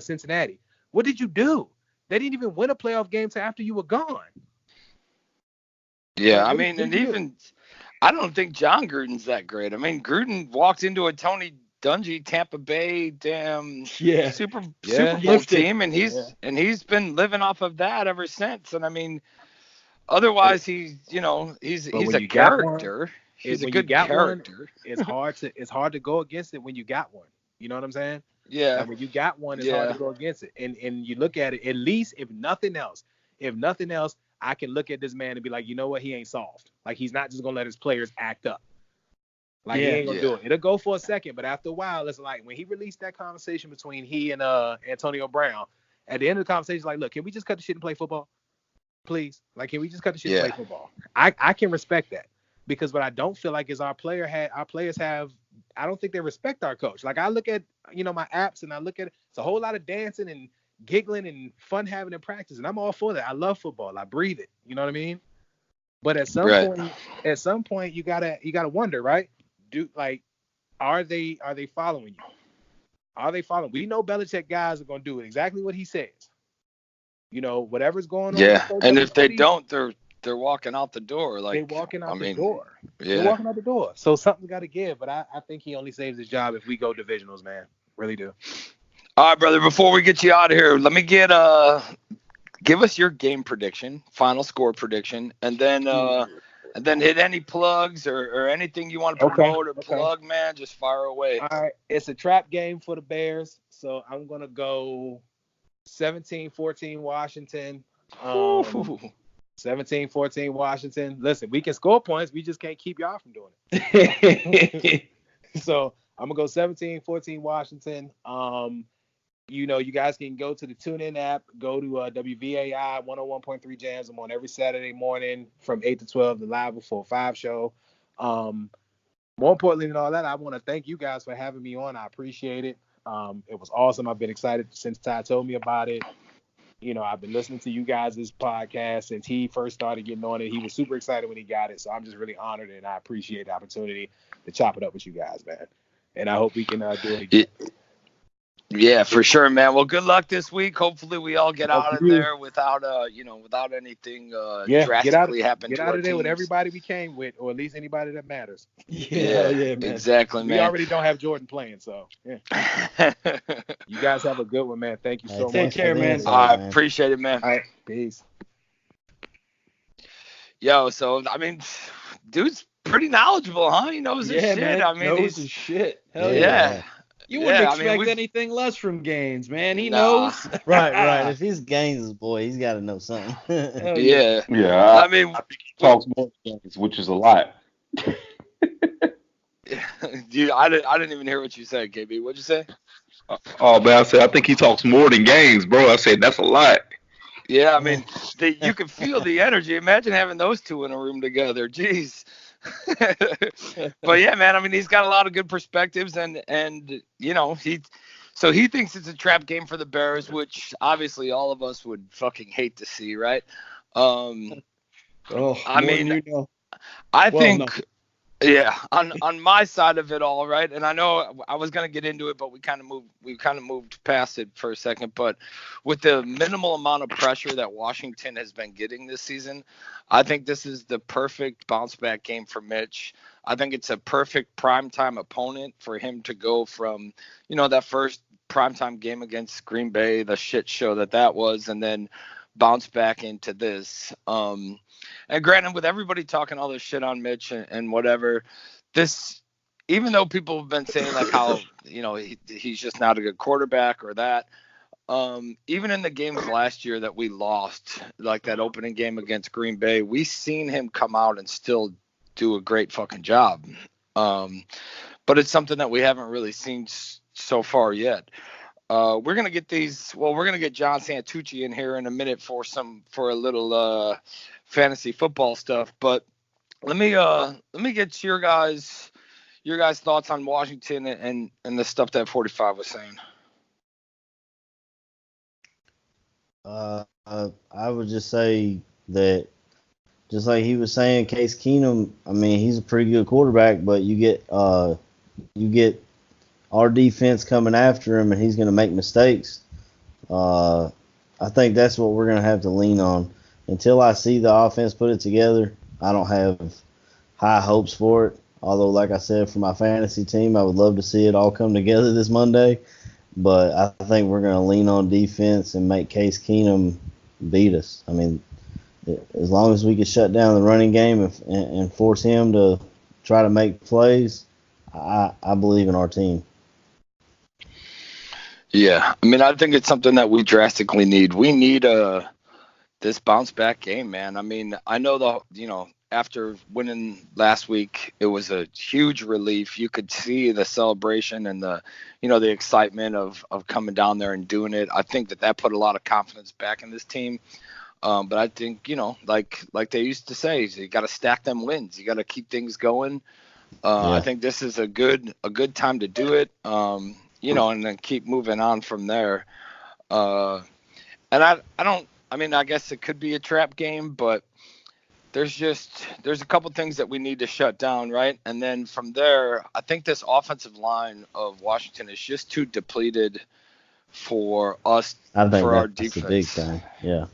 Cincinnati. What did you do? They didn't even win a playoff game till after you were gone.
Yeah,
Like,
I mean, and even I don't think John Gruden's that great. I mean, Gruden walked into a Tony Dungy Tampa Bay Super Bowl team, and he's been living off of that ever since. And I mean, otherwise he's a character. He's a good character.
It's hard to go against it when you got one. You know what I'm saying?
Yeah.
Like when you got one, it's hard to go against it. And you look at it, at least if nothing else, I can look at this man and be like, you know what, he ain't soft. Like he's not just gonna let his players act up. Like he ain't gonna do it. It'll go for a second, but after a while, it's like when he released that conversation between he and Antonio Brown, at the end of the conversation, like, look, can we just cut the shit and play football? Please. Like, can we just cut the shit and play football? I can respect that. Because what I don't feel like is our players have, I don't think they respect our coach. Like I look at, my apps and I look at it's a whole lot of dancing and giggling and fun having in practice. And I'm all for that. I love football. I breathe it. You know what I mean? But at some point you gotta wonder, right? Are they following you? Are they following? We know Belichick guys are gonna do exactly what he says. Whatever's going on.
Yeah. And if they don't, they're walking out the door. Like
they're walking out the door.
Yeah.
They're walking out the door. So something's got to give. But I think he only saves his job if we go divisionals, man. Really do.
All right, brother. Before we get you out of here, let me give us your game prediction, final score prediction, and then hit any plugs or anything you want to promote or plug, man. Just fire away.
All right. It's a trap game for the Bears, so I'm gonna go 17-14 Washington. 17-14 Washington. Listen, we can score points. We just can't keep y'all from doing it. So I'm going to go 17-14 Washington. You guys can go to the TuneIn app, go to WVAI 101.3 Jams. I'm on every Saturday morning from 8 to 12, the Live Before 5 show. More importantly than all that, I want to thank you guys for having me on. I appreciate it. It was awesome. I've been excited since Ty told me about it. I've been listening to you guys' podcast since he first started getting on it. He was super excited when he got it. So I'm just really honored and I appreciate the opportunity to chop it up with you guys, man. And I hope we can do it again.
Yeah, for sure, man. Well, good luck this week. Hopefully we all get out of there without anything drastically happening.
Get out of there with everybody we came with, or at least anybody that matters.
Yeah, man. Exactly, man.
We already don't have Jordan playing, so yeah. You guys have a good one, man. Thank you so much.
Take care, man.
I appreciate it, man.
All right, peace.
Yo, so I mean, dude's pretty knowledgeable, huh? He knows his shit.
Man,
I mean,
knows his shit. Hell
yeah.
You wouldn't expect anything less from Gaines, man. He knows.
Right. If he's Gaines' boy, he's got to know something.
Yeah.
I
mean,
think he talks more than Gaines, which is a lot.
Dude, I didn't even hear what you said, KB. What'd you say?
Oh, man, I said, I think he talks more than Gaines, bro. I said, that's a lot.
Yeah, I mean, you can feel the energy. Imagine having those two in a room together. Jeez. But yeah, man, I mean, he's got a lot of good perspectives and he thinks it's a trap game for the Bears, which obviously all of us would fucking hate to see, right? I think yeah, on my side of it all, right? And I know I was gonna get into it, but we kind of moved past it for a second. But with the minimal amount of pressure that Washington has been getting this season, I think this is the perfect bounce back game for Mitch. I think it's a perfect primetime opponent for him to go from, that first primetime game against Green Bay, the shit show that was, and then bounce back into this. And granted, with everybody talking all this shit on Mitch and whatever, this, even though people have been saying like how, he's just not a good quarterback or that, even in the games last year that we lost, like that opening game against Green Bay, we seen him come out and still do a great fucking job. But it's something that we haven't really seen so far yet. We're going to get John Santucci in here in a minute for a little fantasy football stuff, but let me get your guys' thoughts on Washington and the stuff that 45 was saying.
I would just say that, just like he was saying, Case Keenum, I mean, he's a pretty good quarterback, but you get our defense coming after him, and he's going to make mistakes. I think that's what we're going to have to lean on. Until I see the offense put it together, I don't have high hopes for it. Although, like I said, for my fantasy team, I would love to see it all come together this Monday. But I think we're going to lean on defense and make Case Keenum beat us. I mean, as long as we can shut down the running game and force him to try to make plays, I believe in our team.
Yeah, I mean, I think it's something that we drastically need. We need this bounce back game, man. I mean, I know after winning last week, it was a huge relief. You could see the celebration and the excitement of coming down there and doing it. I think that put a lot of confidence back in this team. But I think, like they used to say, you got to stack them wins. You got to keep things going. I think this is a good time to do it. And then keep moving on from there. And I guess it could be a trap game, but there's a couple things that we need to shut down, right? And then from there, I think this offensive line of Washington is just too depleted for us, for our defense.
That's the big thing, yeah.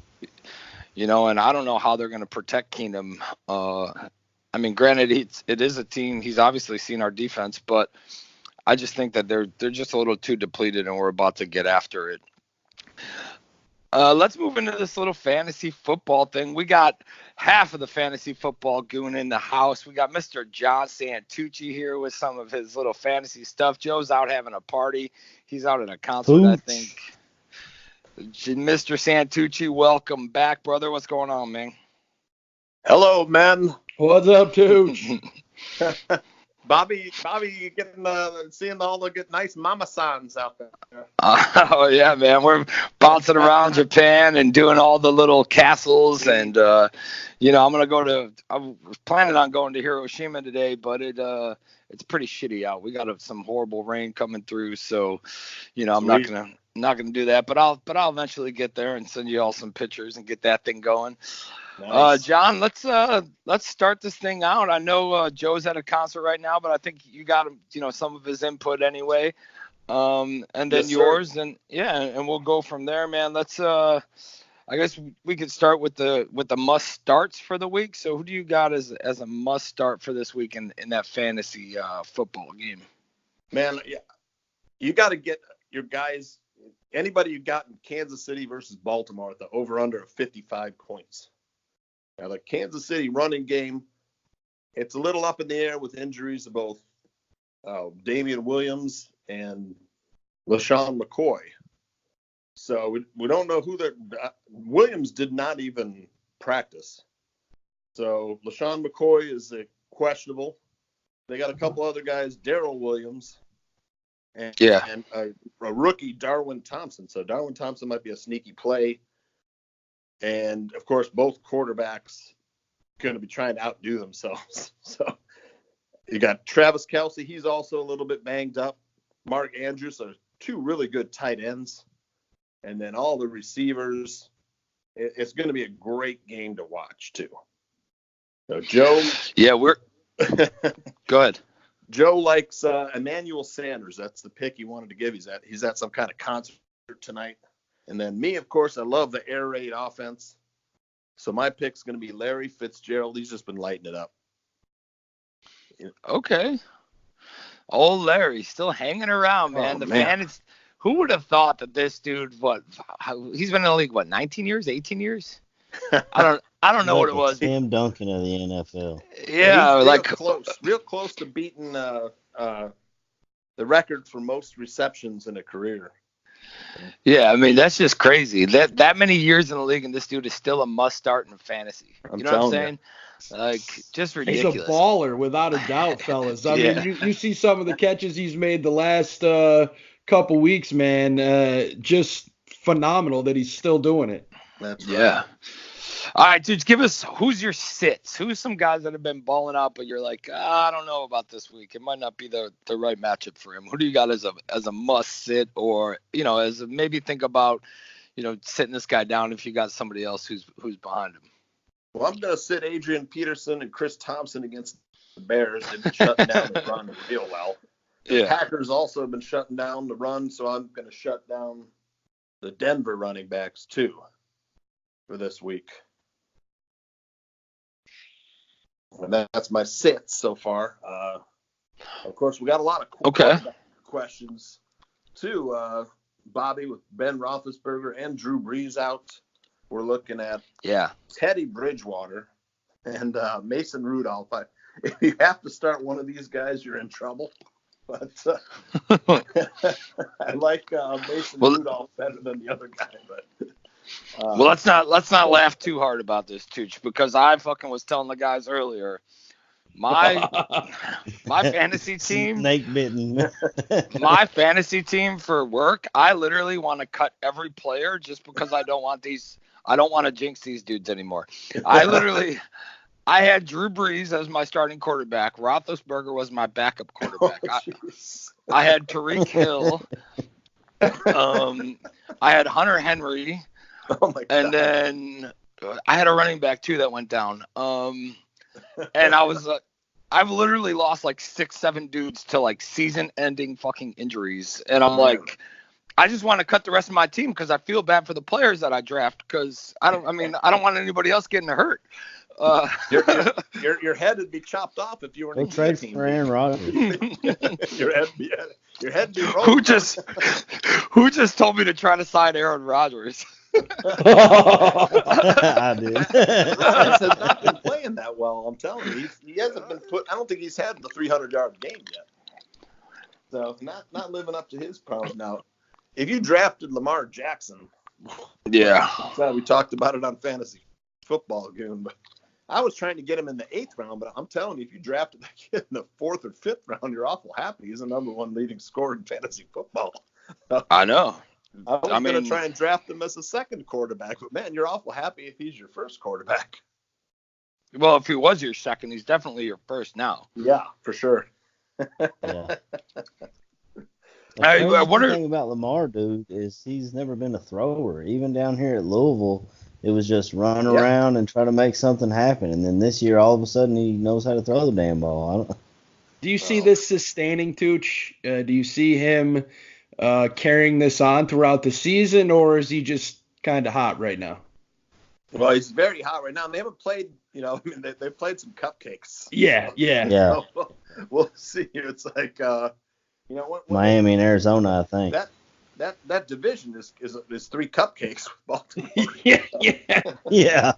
And I don't know how they're going to protect Keenum. I mean, granted, it is a team. He's obviously seen our defense, but I just think that they're just a little too depleted, and we're about to get after it. Let's move into this little fantasy football thing. We got half of the fantasy football goon in the house. We got Mr. John Santucci here with some of his little fantasy stuff. Joe's out having a party. He's out at a concert, I think. Mr. Santucci, welcome back, brother. What's going on, man?
Hello, man.
What's up, Tooch?
Bobby, you getting seeing all the good, nice mama signs out there.
Oh yeah, man, we're bouncing around Japan and doing all the little castles, and I was planning on going to Hiroshima today, but it's pretty shitty out. We got some horrible rain coming through, so I'm not gonna do that, but I'll eventually get there and send you all some pictures and get that thing going. Nice. John, let's start this thing out. I know Joe's at a concert right now, but I think you got him, some of his input anyway, and then yes, yours, sir. and we'll go from there, man. Let's I guess we could start with the must starts for the week. So who do you got as a must start for this week in that fantasy football game?
Man, yeah, you got to get your guys. Anybody you got in Kansas City versus Baltimore at the over/under of 55 points. Now, the Kansas City running game, it's a little up in the air with injuries of both Damian Williams and LaShawn McCoy. So we don't know who they're Williams did not even practice. So LaShawn McCoy is questionable. They got a couple other guys, Darrell Williams and a rookie, Darwin Thompson. So Darwin Thompson might be a sneaky play. And, of course, both quarterbacks going to be trying to outdo themselves. So you got Travis Kelce. He's also a little bit banged up. Mark Andrews are two really good tight ends. And then all the receivers. It's going to be a great game to watch, too. So, Joe.
Yeah, go ahead.
Joe likes Emmanuel Sanders. That's the pick he wanted to give. He's at some kind of concert tonight. And then me, of course, I love the air raid offense. So my pick's going to be Larry Fitzgerald. He's just been lighting it up.
Okay. Old Larry still hanging around, man. Who would have thought that this dude, he's been in the league, 19 years, 18 years? I don't know what it was.
Tim Duncan of the NFL.
Yeah,
real close to beating the record for most receptions in a career.
Yeah, I mean, that's just crazy. That many years in the league, and this dude is still a must start in fantasy. You know what I'm saying? Like, just ridiculous.
He's a baller, without a doubt, fellas. I mean, you see some of the catches he's made the last couple weeks, man. Just phenomenal that he's still doing it.
That's right.
Yeah. All right, dudes, give us who's your sits. Who's some guys that have been balling out, but you're like, I don't know about this week. It might not be the right matchup for him. Who do you got as a must sit, or as maybe think about, sitting this guy down if you got somebody else who's behind him?
Well, I'm going to sit Adrian Peterson and Chris Thompson against the Bears. They've been shutting down the run real well. The Packers also have been shutting down the run, so I'm going to shut down the Denver running backs too for this week. And that's my sits so far. Of course, we got a lot of quarterback questions too. Bobby, with Ben Roethlisberger and Drew Brees out, we're looking at Teddy Bridgewater and Mason Rudolph. If you have to start one of these guys, you're in trouble. But I like Mason Rudolph better than the other guy. But
well, let's not laugh too hard about this, Tooch, because I fucking was telling the guys earlier. My fantasy team,
snake bitten.
My fantasy team for work, I literally want to cut every player just because I don't want to jinx these dudes anymore. I had Drew Brees as my starting quarterback. Roethlisberger was my backup quarterback. I had Tyreek Hill. I had Hunter Henry.
Oh my God.
And then I had a running back too that went down. And I've literally lost like 6-7 dudes to like season-ending fucking injuries, and I'm like, I just want to cut the rest of my team because I feel bad for the players that I draft because I don't want anybody else getting hurt.
Your head would be chopped off if you were in a
trade
team.
for Aaron Rodgers.
your head be rolling.
Who just told me to try to sign Aaron Rodgers?
I did.
Rodgers has not been playing that well. I'm telling you, he hasn't been put. I don't think he's had the 300-yard game yet. So not living up to his promise. Now, if you drafted Lamar Jackson, we talked about it on Fantasy Football Goon, but I was trying to get him in the 8th round. But I'm telling you, if you drafted that kid in the 4th or 5th round, you're awful happy. He's the number 1 leading scorer in fantasy football.
I know.
I was going to try and draft him as a second quarterback, but man, you're awful happy if he's your first quarterback.
Well, if he was your second, he's definitely your first now.
Yeah, for sure.
Yeah.
I wonder.
The thing about Lamar, dude, is he's never been a thrower. Even down here at Louisville, it was just run around and try to make something happen. And then this year, all of a sudden, he knows how to throw the damn ball.
Do you see this sustaining, Tooch? Do you see him carrying this on throughout the season, or is he just kind of hot right now?
Well, he's very hot right now. They haven't played, they've played some cupcakes.
Yeah.
So we'll see. It's like,
Miami and Arizona, I think.
That division is 3 cupcakes with Baltimore.
Yeah.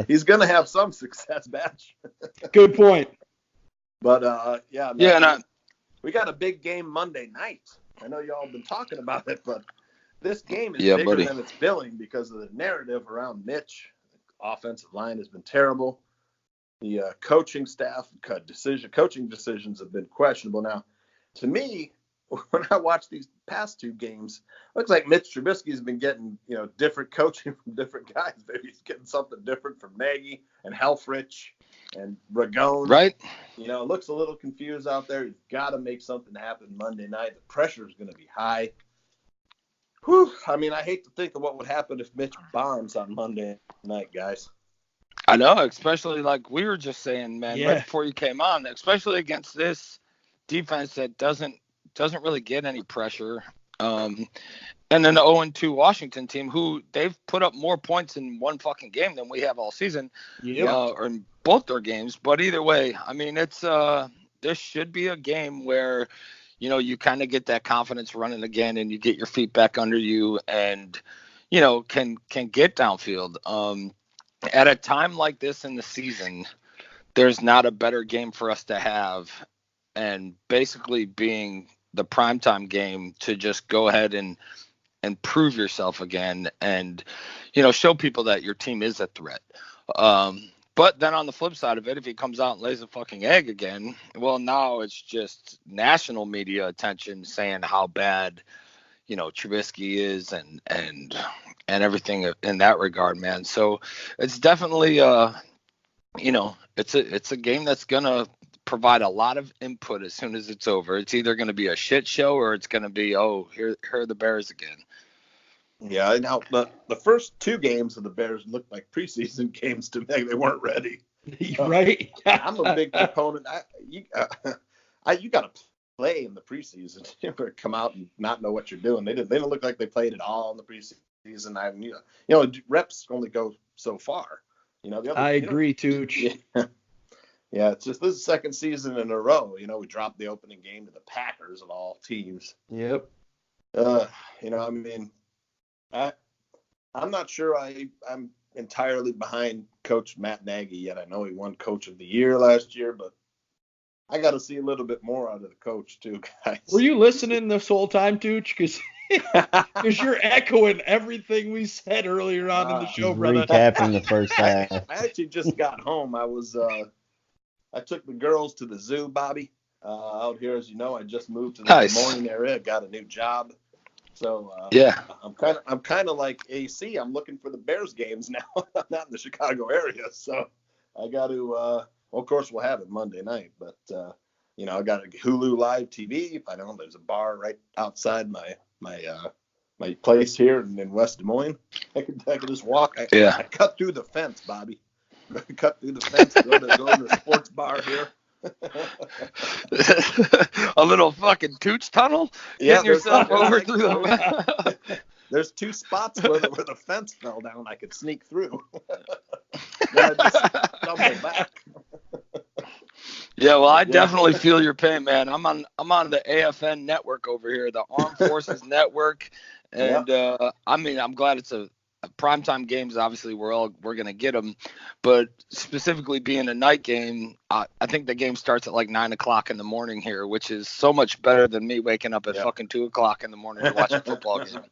He's gonna have some success, Batch.
Good point.
But we got a big game Monday night. I know y'all have been talking about it, but this game is bigger than it's billing because of the narrative around Mitch. The offensive line has been terrible. The coaching staff coaching decisions have been questionable. Now, to me, when I watch these past 2 games, it looks like Mitch Trubisky's been getting different coaching from different guys. Maybe he's getting something different from Nagy and Helfrich and Ragone.
Right.
It looks a little confused out there. He's got to make something happen Monday night. The pressure is going to be high. Whew. I mean, I hate to think of what would happen if Mitch bombs on Monday night, guys.
I know, especially like we were just saying, man, right before you came on, especially against this defense that doesn't really get any pressure. And then the 0-2 Washington team, who they've put up more points in one fucking game than we have all season, or in both their games. But either way, I mean, it's this should be a game where, you kind of get that confidence running again, and you get your feet back under you, and can get downfield. At a time like this in the season, there's not a better game for us to have, and basically being the primetime game to just go ahead and prove yourself again and, show people that your team is a threat. But then on the flip side of it, if he comes out and lays a fucking egg again, well, now it's just national media attention saying how bad, Trubisky is and everything in that regard, man. So it's definitely, it's a game that's going to provide a lot of input as soon as it's over. It's either going to be a shit show or it's going to be, here are the Bears again.
Yeah, now the first 2 games of the Bears looked like preseason games to me. They weren't ready.
Right?
I'm a big proponent. You got to play in the preseason. You ever come out and not know what you're doing? They didn't look like they played at all in the preseason. Reps only go so far.
I agree, Tooch.
Yeah. Yeah, it's just this is the second season in a row. We dropped the opening game to the Packers of all teams.
Yep.
I'm not sure I'm entirely behind Coach Matt Nagy yet. I know he won Coach of the Year last year, but I got to see a little bit more out of the coach too, guys.
Were you listening this whole time, Tooch? Because you're echoing everything we said earlier on in the show, brother.
Recapping the first half.
I actually just got home. I took the girls to the zoo, Bobby. Out here, as you know, I just moved to the Des Moines area, got a new job. So I'm kind of like AC. I'm looking for the Bears games now. I'm not in the Chicago area, so I got to. Well, of course, we'll have it Monday night, but I got a Hulu Live TV. I know there's a bar right outside my place here in West Des Moines. I could just walk. I cut through the fence, Bobby. Cut through the fence, go to the sports bar here.
A little fucking Tooch tunnel? Getting yourself over through the...
There's two spots where the fence fell down. I could sneak through. Then I just stumbled back.
Yeah, well, I definitely feel your pain, man. I'm on the AFN network over here, the Armed Forces Network, and I'm glad it's a primetime games. Obviously, we're gonna get them, but specifically being a night game, I think the game starts at like 9:00 in the morning here, which is so much better than me waking up at fucking 2:00 in the morning to watch a football game.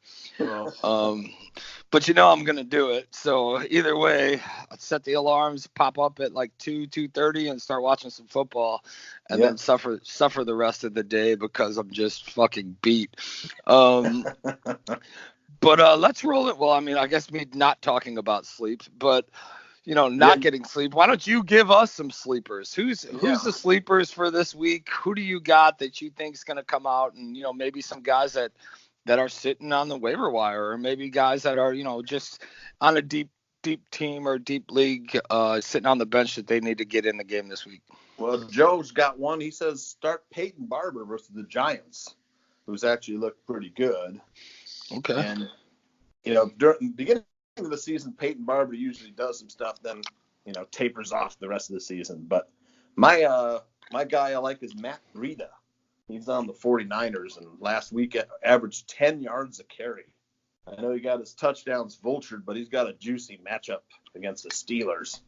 But I'm gonna do it. So either way, I'll set the alarms, pop up at like 2:30, and start watching some football, and then suffer the rest of the day because I'm just fucking beat. But let's roll it. Well, I guess me not talking about sleep, but not getting sleep. Why don't you give us some sleepers? Who's the sleepers for this week? Who do you got that you think is going to come out? And maybe some guys that are sitting on the waiver wire, or maybe guys that are just on a deep team or deep league, sitting on the bench that they need to get in the game this week.
Well, Joe's got one. He says start Peyton Barber versus the Giants, who's actually looked pretty good.
Okay.
And, during the beginning of the season, Peyton Barber usually does some stuff, then, tapers off the rest of the season. But my guy I like is Matt Breida. He's on the 49ers, and last week averaged 10 yards a carry. I know he got his touchdowns vultured, but he's got a juicy matchup against the Steelers.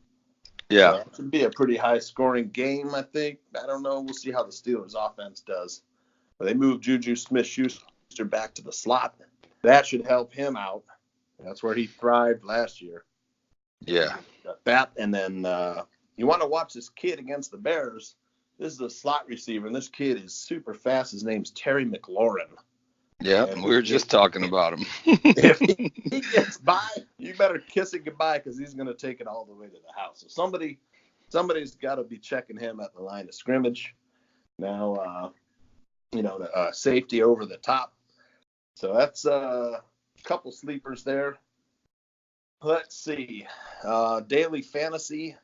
Yeah.
So it should be a pretty high-scoring game, I think. I don't know. We'll see how the Steelers' offense does. But they moved Juju Smith-Schuster back to the slot. That should help him out. That's where he thrived last year.
Yeah.
That, and then you want to watch this kid against the Bears. This is a slot receiver, and this kid is super fast. His name's Terry McLaurin.
Yeah, and we were just talking about him.
If he gets by, you better kiss it goodbye because he's going to take it all the way to the house. So somebody's got to be checking him at the line of scrimmage. Now, safety over the top. So that's a couple sleepers there. Let's see. Daily fantasy.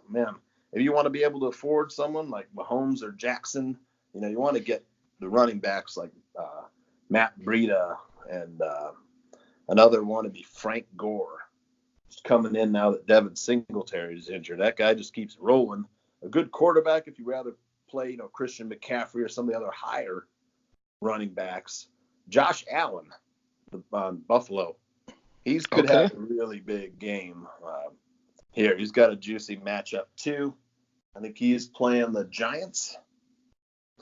Man, if you want to be able to afford someone like Mahomes or Jackson, you want to get the running backs like Matt Breida, and another one would be Frank Gore. He's coming in now that Devin Singletary is injured. That guy just keeps rolling. A good quarterback if you rather play, Christian McCaffrey or some of the other higher running backs. Josh Allen, Buffalo. He could have a really big game here. He's got a juicy matchup too. I think he's playing the Giants.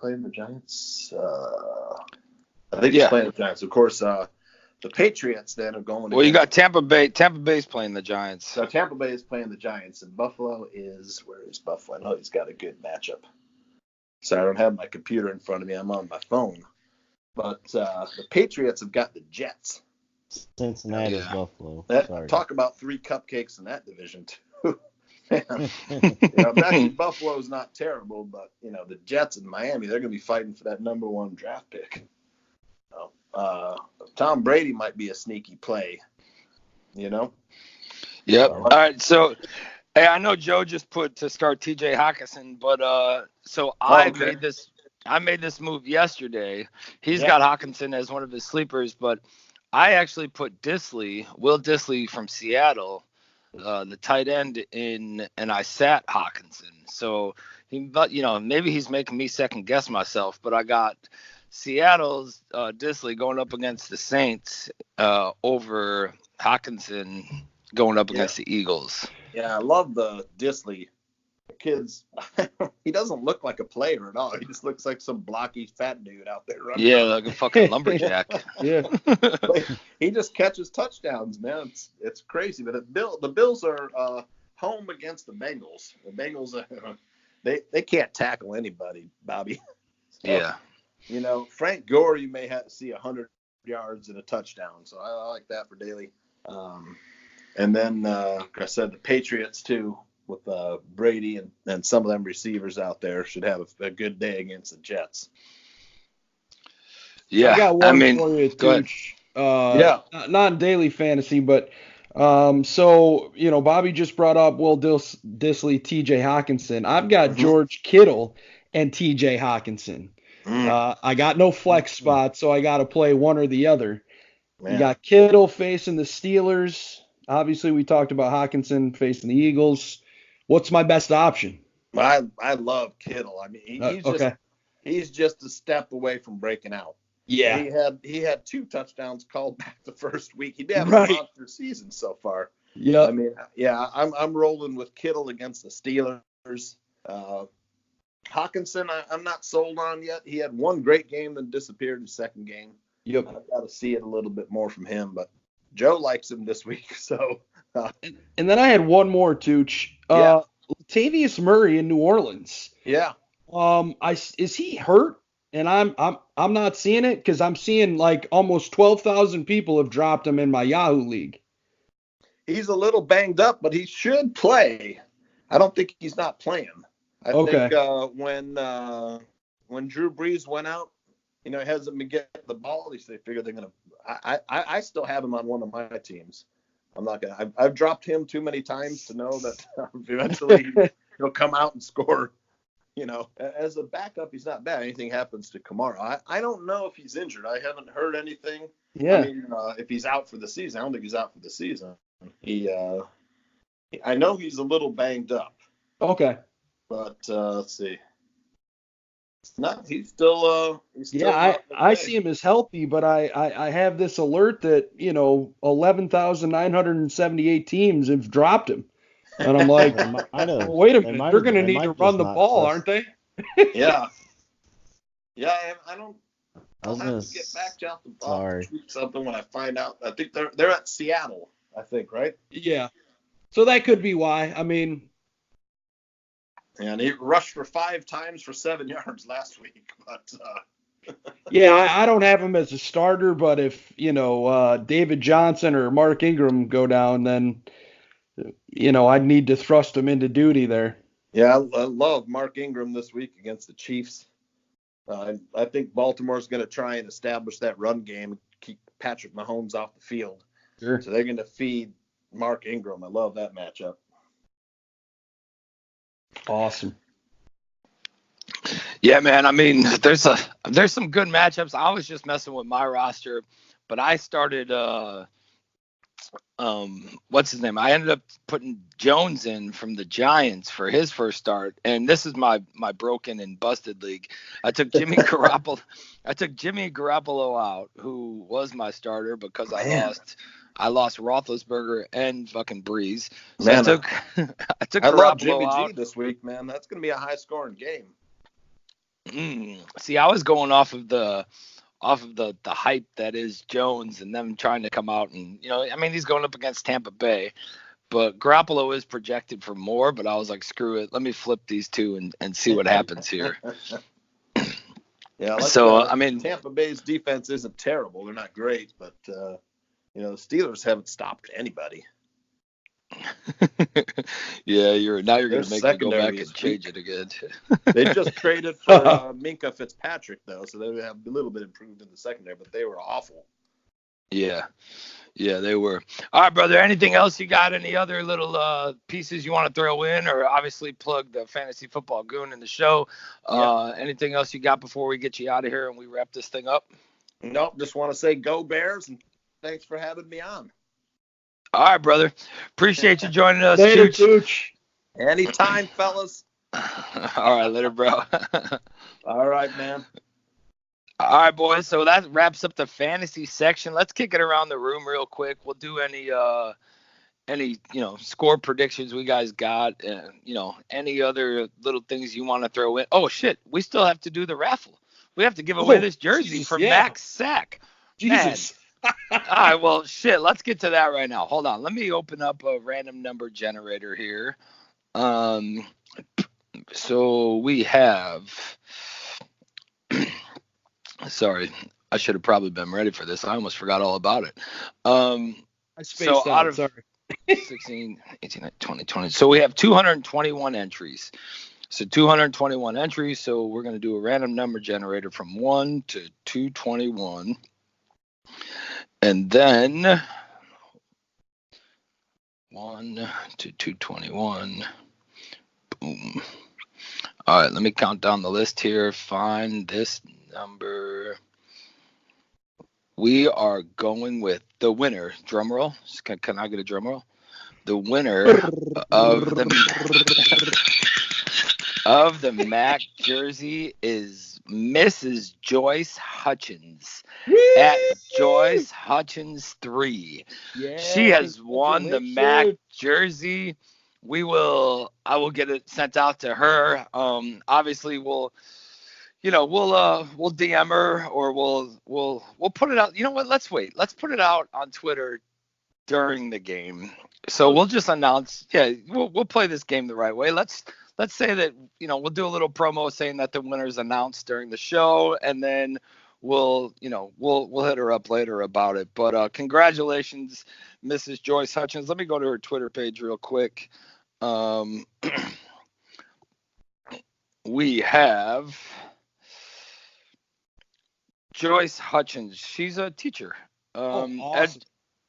I think he's playing the Giants. Of course, the Patriots then are going.
Well, you got Tampa Bay. Tampa Bay's playing the Giants.
So Tampa Bay is playing the Giants, and Buffalo is where is Buffalo? I know he's got a good matchup. So I don't have my computer in front of me. I'm on my phone. But the Patriots have got the Jets.
Cincinnati's Buffalo.
Talk about three cupcakes in that division too. Actually, Buffalo's not terrible, but the Jets in Miami, they're going to be fighting for that number one draft pick. Tom Brady might be a sneaky play. Yep.
All right. So, hey, I know Joe just put to start T.J. Hawkinson, but I made this. I made this move yesterday. He's got Hawkinson as one of his sleepers, but I actually put Will Disley from Seattle, the tight end, in, and I sat Hawkinson. So maybe he's making me second guess myself, but I got Seattle's Disley going up against the Saints over Hawkinson going up against the Eagles.
Yeah, I love the Disley. Kids, he doesn't look like a player at all. He just looks like some blocky fat dude out there running.
Yeah, like a fucking lumberjack.
Yeah.
He just catches touchdowns, man. It's crazy. But the Bills are home against the Bengals. The Bengals, they can't tackle anybody, Bobby. So,
Yeah.
Frank Gore, you may have to see 100 yards and a touchdown. So I like that for Daly. And then, like I said, the Patriots too, with Brady and some of them receivers out there, should have a good day against the Jets.
Yeah, I got one for you, Tooch. Not in daily fantasy, but so Bobby just brought up Will Disley, T.J. Hawkinson. I've got George Kittle and T.J. Hawkinson. I got no flex spot, so I got to play one or the other. Man. You got Kittle facing the Steelers. Obviously, we talked about Hawkinson facing the Eagles. What's my best option?
I love Kittle. I mean, he's just a step away from breaking out.
Yeah.
He had 2 touchdowns called back the first week. He'd have a monster season so far.
Yeah.
I mean, I'm rolling with Kittle against the Steelers. Hawkinson, I'm not sold on yet. He had one great game, then disappeared in the second game.
Yep.
I've got to see it a little bit more from him, but Joe likes him this week, so.
And then I had one more, Tooch. Latavius Murray in New Orleans.
Yeah.
Is he hurt? And I'm not seeing it because I'm seeing like almost 12,000 people have dropped him in my Yahoo league.
He's a little banged up, but he should play. I don't think he's not playing. I think when Drew Brees went out, he hasn't been getting the ball. At least they figure they're gonna. I still have him on one of my teams. I'm not gonna. I've dropped him too many times to know that eventually he'll come out and score. As a backup, he's not bad. Anything happens to Kamara. I don't know if he's injured. I haven't heard anything.
Yeah.
I mean, if he's out for the season, I don't think he's out for the season. I know he's a little banged up.
Okay.
But let's see. No, he's still.
I see him as healthy, but I have this alert that 11,978 teams have dropped him, and I'm like, wait a minute, they're going to need to run the ball, aren't they?
Yeah. I'll have to get back out the ball. Tweet something when I find out. I think they're at Seattle. I think, right?
Yeah. So that could be why. I mean.
And he rushed for 5 times for 7 yards last week. But
I don't have him as a starter, but if David Johnson or Mark Ingram go down, then I'd need to thrust him into duty there.
Yeah, I love Mark Ingram this week against the Chiefs. I think Baltimore's going to try and establish that run game and keep Patrick Mahomes off the field.
Sure.
So they're going to feed Mark Ingram. I love that matchup.
Awesome.
Yeah, man. I mean, there's some good matchups. I was just messing with my roster, but I started what's his name? I ended up putting Jones in from the Giants for his first start, and this is my broken and busted league. I took Jimmy Garoppolo. I took Jimmy Garoppolo out, who was my starter because I lost Roethlisberger and fucking Breeze. So man, I took
I love
Garoppolo
Jimmy
out.
G this week, man. That's going to be a high scoring game.
See, I was going off of the hype that is Jones and them trying to come out and he's going up against Tampa Bay, but Garoppolo is projected for more. But I was like, screw it, let me flip these two and see what happens here.
Yeah.
So
Tampa Bay's defense isn't terrible. They're not great, but the Steelers haven't stopped anybody.
Yeah, you're going to make me go back and change it again.
They just traded for Minka Fitzpatrick, though, so they have a little bit improved in the secondary, but they were awful.
Yeah. Yeah, they were. All right, brother. Anything else you got? Any other little pieces you want to throw in, or obviously plug the Fantasy Football Goon in the show? Anything else you got before we get you out of here and we wrap this thing up?
Nope. Just want to say go Bears, and thanks for having me on.
All right, brother. Appreciate you joining us.
Later,
Chooch.
Chooch.
Anytime, fellas.
All right, later, bro.
All right, man.
All right, boys. So that wraps up the fantasy section. Let's kick it around the room real quick. We'll do any score predictions we guys got, and any other little things you want to throw in. Oh shit, we still have to do the raffle. We have to give away this jersey for Max Sack.
Jesus.
All right, well shit. Let's get to that right now. Hold on. Let me open up a random number generator here. So we have. Sorry, I should have probably been ready for this. I almost forgot all about it.
I spaced
out of
sorry.
16, 18, 20, 20. So we have 221 entries. So 221 entries. So we're going to do a random number generator from 1 to 221. And then 1 to 221. Boom. All right, let me count down the list here. Find this number. We are going with the winner. Drum roll. Can I get a drum roll? The winner of the Mac jersey is Mrs. Joyce Hutchins at Joyce Hutchins 3.
Yeah,
she has won the Mac jersey. I will get it sent out to her. Obviously we'll DM her, or we'll put it out. You know what? Let's wait. Let's put it out on Twitter during the game. So we'll just announce. Yeah, we'll play this game the right way. Let's say that we'll do a little promo saying that the winner's announced during the show, and then we'll hit her up later about it. But congratulations, Mrs. Joyce Hutchins. Let me go to her Twitter page real quick. We have Joyce Hutchins. She's a teacher,
awesome.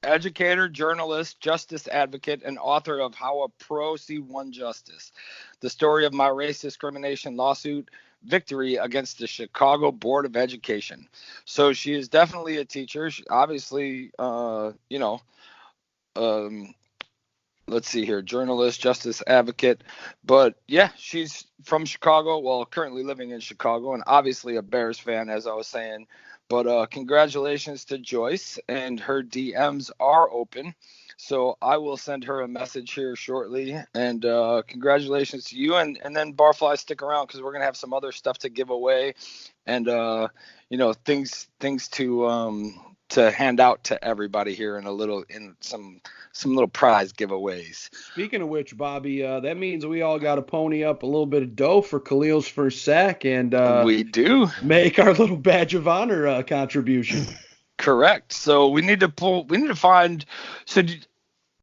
Educator, journalist, justice advocate, and author of How a Pro C1 Justice, the story of my race discrimination lawsuit victory against the Chicago Board of Education. So she is definitely a teacher. She, obviously, let's see here, journalist, justice advocate. But yeah, she's from Chicago, well, currently living in Chicago, and obviously a Bears fan, as I was saying. But congratulations to Joyce, and her DMs are open. So I will send her a message here shortly. And congratulations to you. And then Barfly, stick around because we're going to have some other stuff to give away. And, things to hand out to everybody here in some little prize giveaways.
Speaking of which, Bobby, that means we all got to pony up a little bit of dough for Khalil's first sack, and
we do
make our little badge of honor contribution.
Correct. So we need to find. So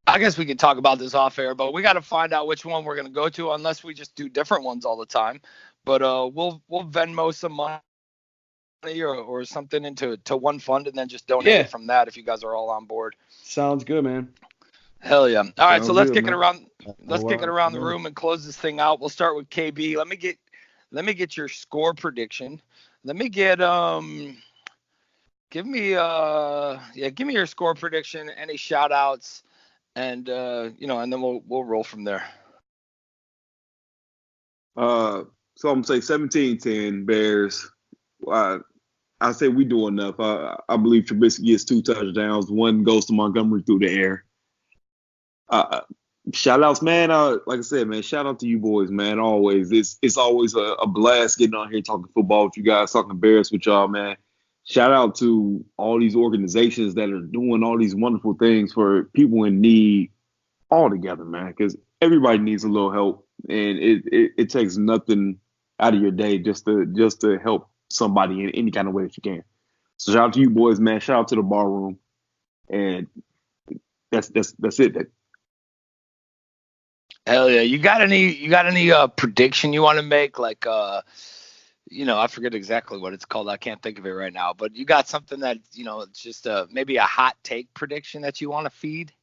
I guess we could talk about this off air, but we got to find out which one we're going to go to, unless we just do different ones all the time. But we'll Venmo some money or something into one fund, and then just donate it from that if you guys are all on board.
Sounds good, man.
Hell yeah. All right, so let's kick it around. Let's kick it around the room and close this thing out. We'll start with KB. Let me get your score prediction. Let me get give me your score prediction, any shout outs, and and then we'll roll from there.
So I'm gonna say 17-10 Bears. I say we do enough. I believe Trubisky gets 2 touchdowns. One goes to Montgomery through the air. Shout outs, man. Like I said, man, shout out to you boys, man. Always. It's always a blast getting on here talking football with you guys, talking Bears with y'all, man. Shout out to all these organizations that are doing all these wonderful things for people in need all together, man, because everybody needs a little help, and it takes nothing out of your day just to help somebody in any kind of way that you can. So shout out to you boys, man. Shout out to the bar room, and that's it.
Hell yeah! You got any prediction you want to make? Like I forget exactly what it's called. I can't think of it right now. But you got something that, it's just maybe a hot take prediction that you want to feed?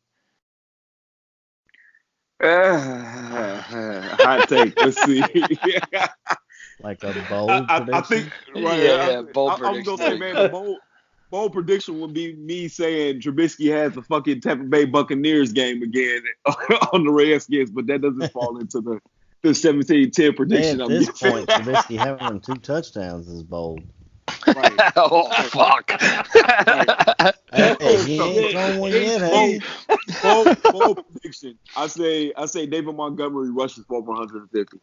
Hot take. Let's see.
Like a bold prediction?
I think, right.
Yeah, bold
I was
prediction.
going to say, man, the bold prediction would be me saying Trubisky has the fucking Tampa Bay Buccaneers game again on the Redskins, but that doesn't fall into the 17-10 prediction.
At this point, Trubisky having 2 touchdowns is bold.
Right.
Oh, fuck.
Hey, he ain't thrown one yet, hey?
Bold prediction. I say David Montgomery rushes for 150.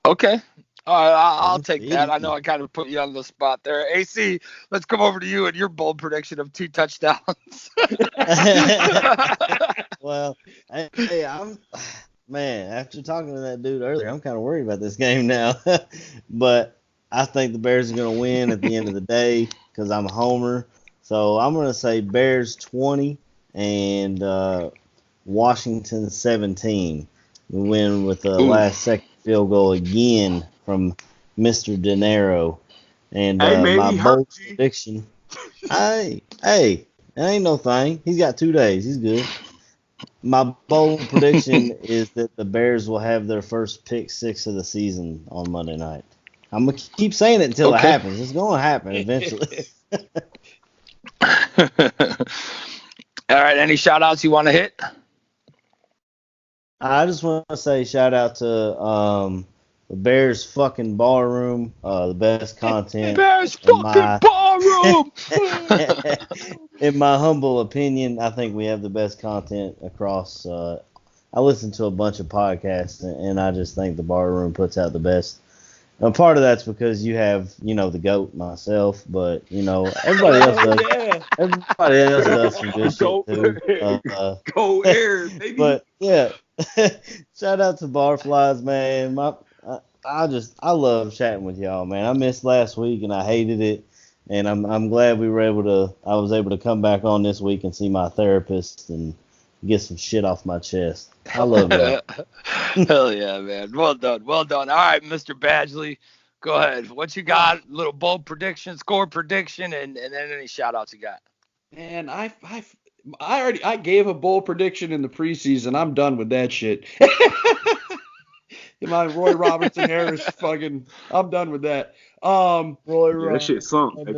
Okay. All right, I'll take that. I know I kind of put you on the spot there. AC, let's come over to you and your bold prediction of 2 touchdowns.
Well, hey, after talking to that dude earlier, I'm kind of worried about this game now. But I think the Bears are going to win at the end of the day because I'm a homer. So I'm going to say Bears 20 and Washington 17. We win with the last-second field goal again from Mr. De Niro. And my bold prediction, it ain't no thing. He's got 2 days. He's good. My bold prediction is that the Bears will have their first pick 6 of the season on Monday night. I'm going to keep saying it until it happens. It's going to happen eventually.
All right, any shout-outs you want to hit?
I just want to say shout out to the Bears fucking ballroom, the best content.
Bears fucking ballroom!
In my humble opinion, I think we have the best content across. I listen to a bunch of podcasts, and I just think the ballroom puts out the best. And part of that's because you have, the GOAT, myself, but, everybody else does.
Yeah.
Everybody else does some good shit, too.
Go Airs, baby.
But, yeah. Shout out to Barflies, man. I love chatting with y'all, man. I missed last week and I hated it, and I'm glad I was able to come back on this week and see my therapist and get some shit off my chest. I love y'all.
Hell yeah, man. Well done. All right, Mr. Badgley, go ahead. What you got? Little bold prediction, score prediction, and then any shout outs you got.
Man, I gave a bold prediction in the preseason. I'm done with that shit. My Roy Robertson Harris fucking. I'm done with that.
Roy Robertson.
That shit sunk.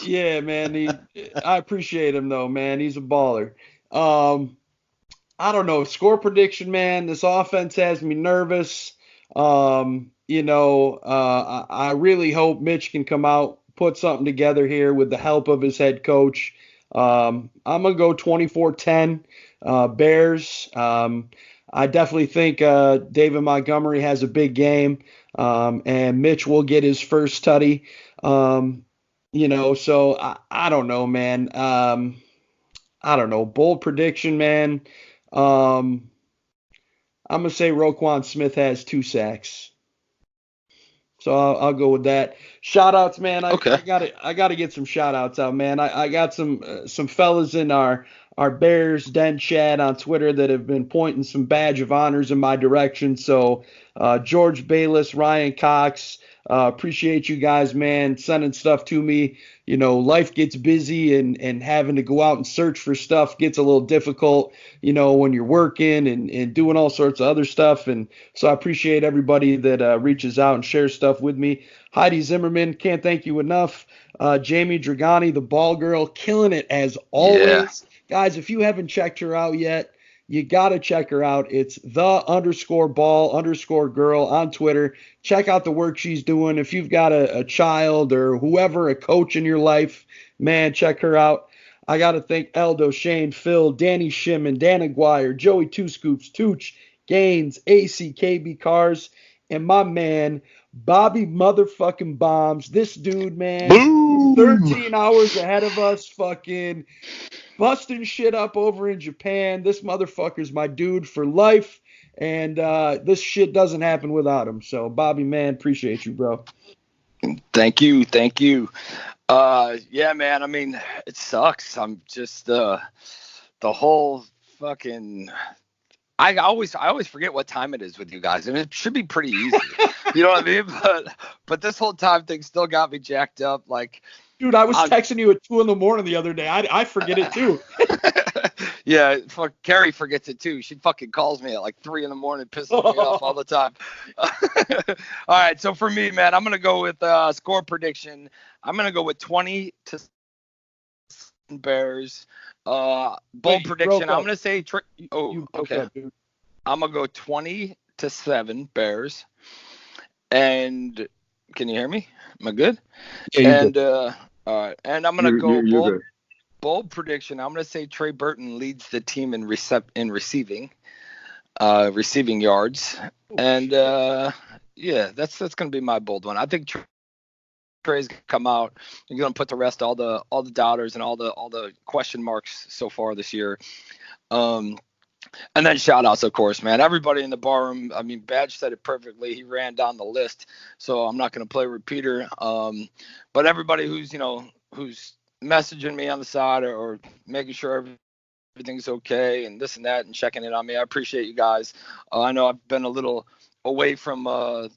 Yeah, man. I appreciate him though, man. He's a baller. I don't know. Score prediction, man. This offense has me nervous. I really hope Mitch can come out, put something together here with the help of his head coach. I'm going to go 24-10 Bears. I definitely think David Montgomery has a big game, and Mitch will get his first tutty. So I don't know, man. I don't know. Bold prediction, man. I'm going to say Roquan Smith has 2 sacks. So I'll go with that. Shout outs, man. I got to get some shout outs out, man. I got some fellas in our Bears Den chat on Twitter that have been pointing some badge of honors in my direction. So George Bayless, Ryan Cox, appreciate you guys, man, sending stuff to me. Life gets busy and having to go out and search for stuff gets a little difficult, when you're working and doing all sorts of other stuff. And so I appreciate everybody that reaches out and shares stuff with me. Heidi Zimmerman, can't thank you enough. Jamie Dragani, the ball girl, killing it as always. Yeah. Guys, if you haven't checked her out yet, you got to check her out. It's _ball_girl on Twitter. Check out the work she's doing. If you've got a child or whoever, a coach in your life, man, check her out. I got to thank Eldo, Shane, Phil, Danny Shimon, Dan Aguirre, Joey Two Scoops, Tooch, Gaines, ACKB Cars, and my man, Bobby motherfucking Bombs. This dude, man,
Boom.
13 hours ahead of us, fucking busting shit up over in Japan. This motherfucker's my dude for life, and this shit doesn't happen without him. So, Bobby, man, appreciate you, bro.
Thank you. Yeah, man. I mean, it sucks. I'm just the whole fucking I always forget what time it is with you guys, and it should be pretty easy. You know what I mean? But this whole time thing still got me jacked up. Like,
Dude, I was texting you at 2 a.m. the other day. I forget it too.
Yeah, Carrie forgets it too. She fucking calls me at like 3 a.m, pissing me off all the time. All right, so for me, man, I'm gonna go with score prediction. I'm gonna go with 20 to Bears. Bold prediction. I'm gonna say. Okay. I'm gonna go 20-7 Bears. And can you hear me? Am I good?
Yeah,
and all right, and I'm gonna go
you're
bold prediction. I'm gonna say Trey Burton leads the team in receiving yards. And yeah, that's gonna be my bold one. I think Trey's gonna come out. He's gonna put to rest all the doubters and all the question marks so far this year. And then shout outs, of course, man. Everybody in the bar room. I mean, Badge said it perfectly. He ran down the list, so I'm not going to play repeater. But everybody who's messaging me on the side or making sure everything's okay and this and that and checking in on me, I appreciate you guys. I know I've been a little away from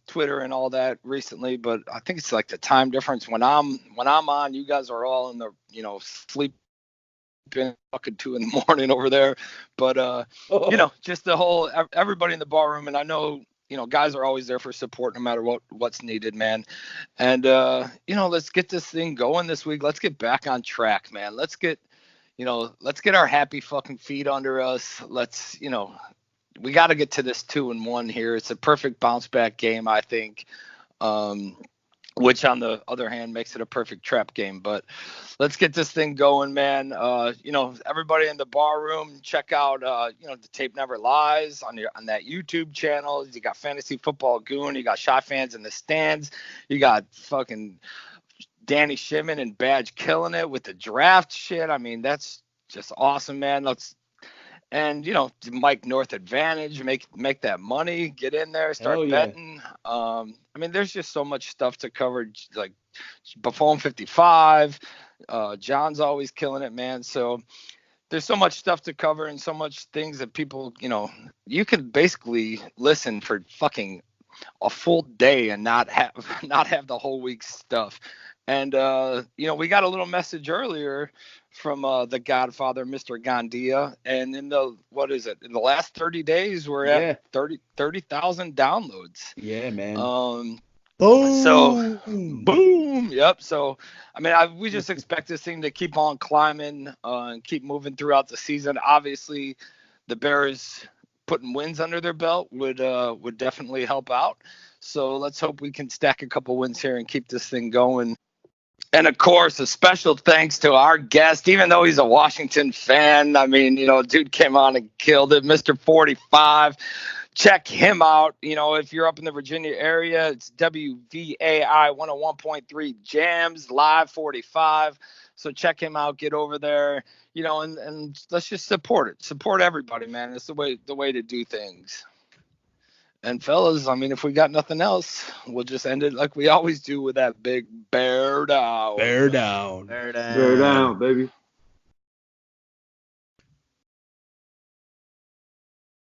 Twitter and all that recently, but I think it's like the time difference. When I'm on, you guys are all in the sleep. Fucking 2 a.m. over there, but just the whole everybody in the bar room, and I know guys are always there for support no matter what's needed, man. And let's get this thing going this week. Let's get back on track, man. Let's get our happy fucking feet under us. We got to get to this 2-1 here. It's a perfect bounce back game, I think. Which on the other hand makes it a perfect trap game. But let's get this thing going, man. Everybody in the bar room, check out The Tape Never Lies on that YouTube channel. You got Fantasy Football Goon, you got Shot Fans in the Stands, you got fucking Danny Shimon and Badge killing it with the draft shit. I mean, that's just awesome, man. And Mike North Advantage, make that money, get in there, start betting. I mean, there's just so much stuff to cover. Like Buffon 55, John's always killing it, man. So there's so much stuff to cover and so much things that people, you can basically listen for fucking a full day and not have the whole week's stuff. And we got a little message earlier from the Godfather, Mr. Gandia, and in the last 30 days we're at 30,000 downloads.
Yeah, man.
Boom.
So boom. Yep. So I mean, we just expect this thing to keep on climbing and keep moving throughout the season. Obviously, the Bears putting wins under their belt would definitely help out. So let's hope we can stack a couple wins here and keep this thing going. And, of course, a special thanks to our guest, even though he's a Washington fan. I mean, dude came on and killed it, Mr. 45. Check him out. If you're up in the Virginia area, it's WVAI 101.3 Jams, Live 45. So check him out. Get over there, and let's just support it. Support everybody, man. It's the way to do things. And fellas, I mean, if we got nothing else, we'll just end it like we always do with that big bear down.
Bear down.
Bear down, baby.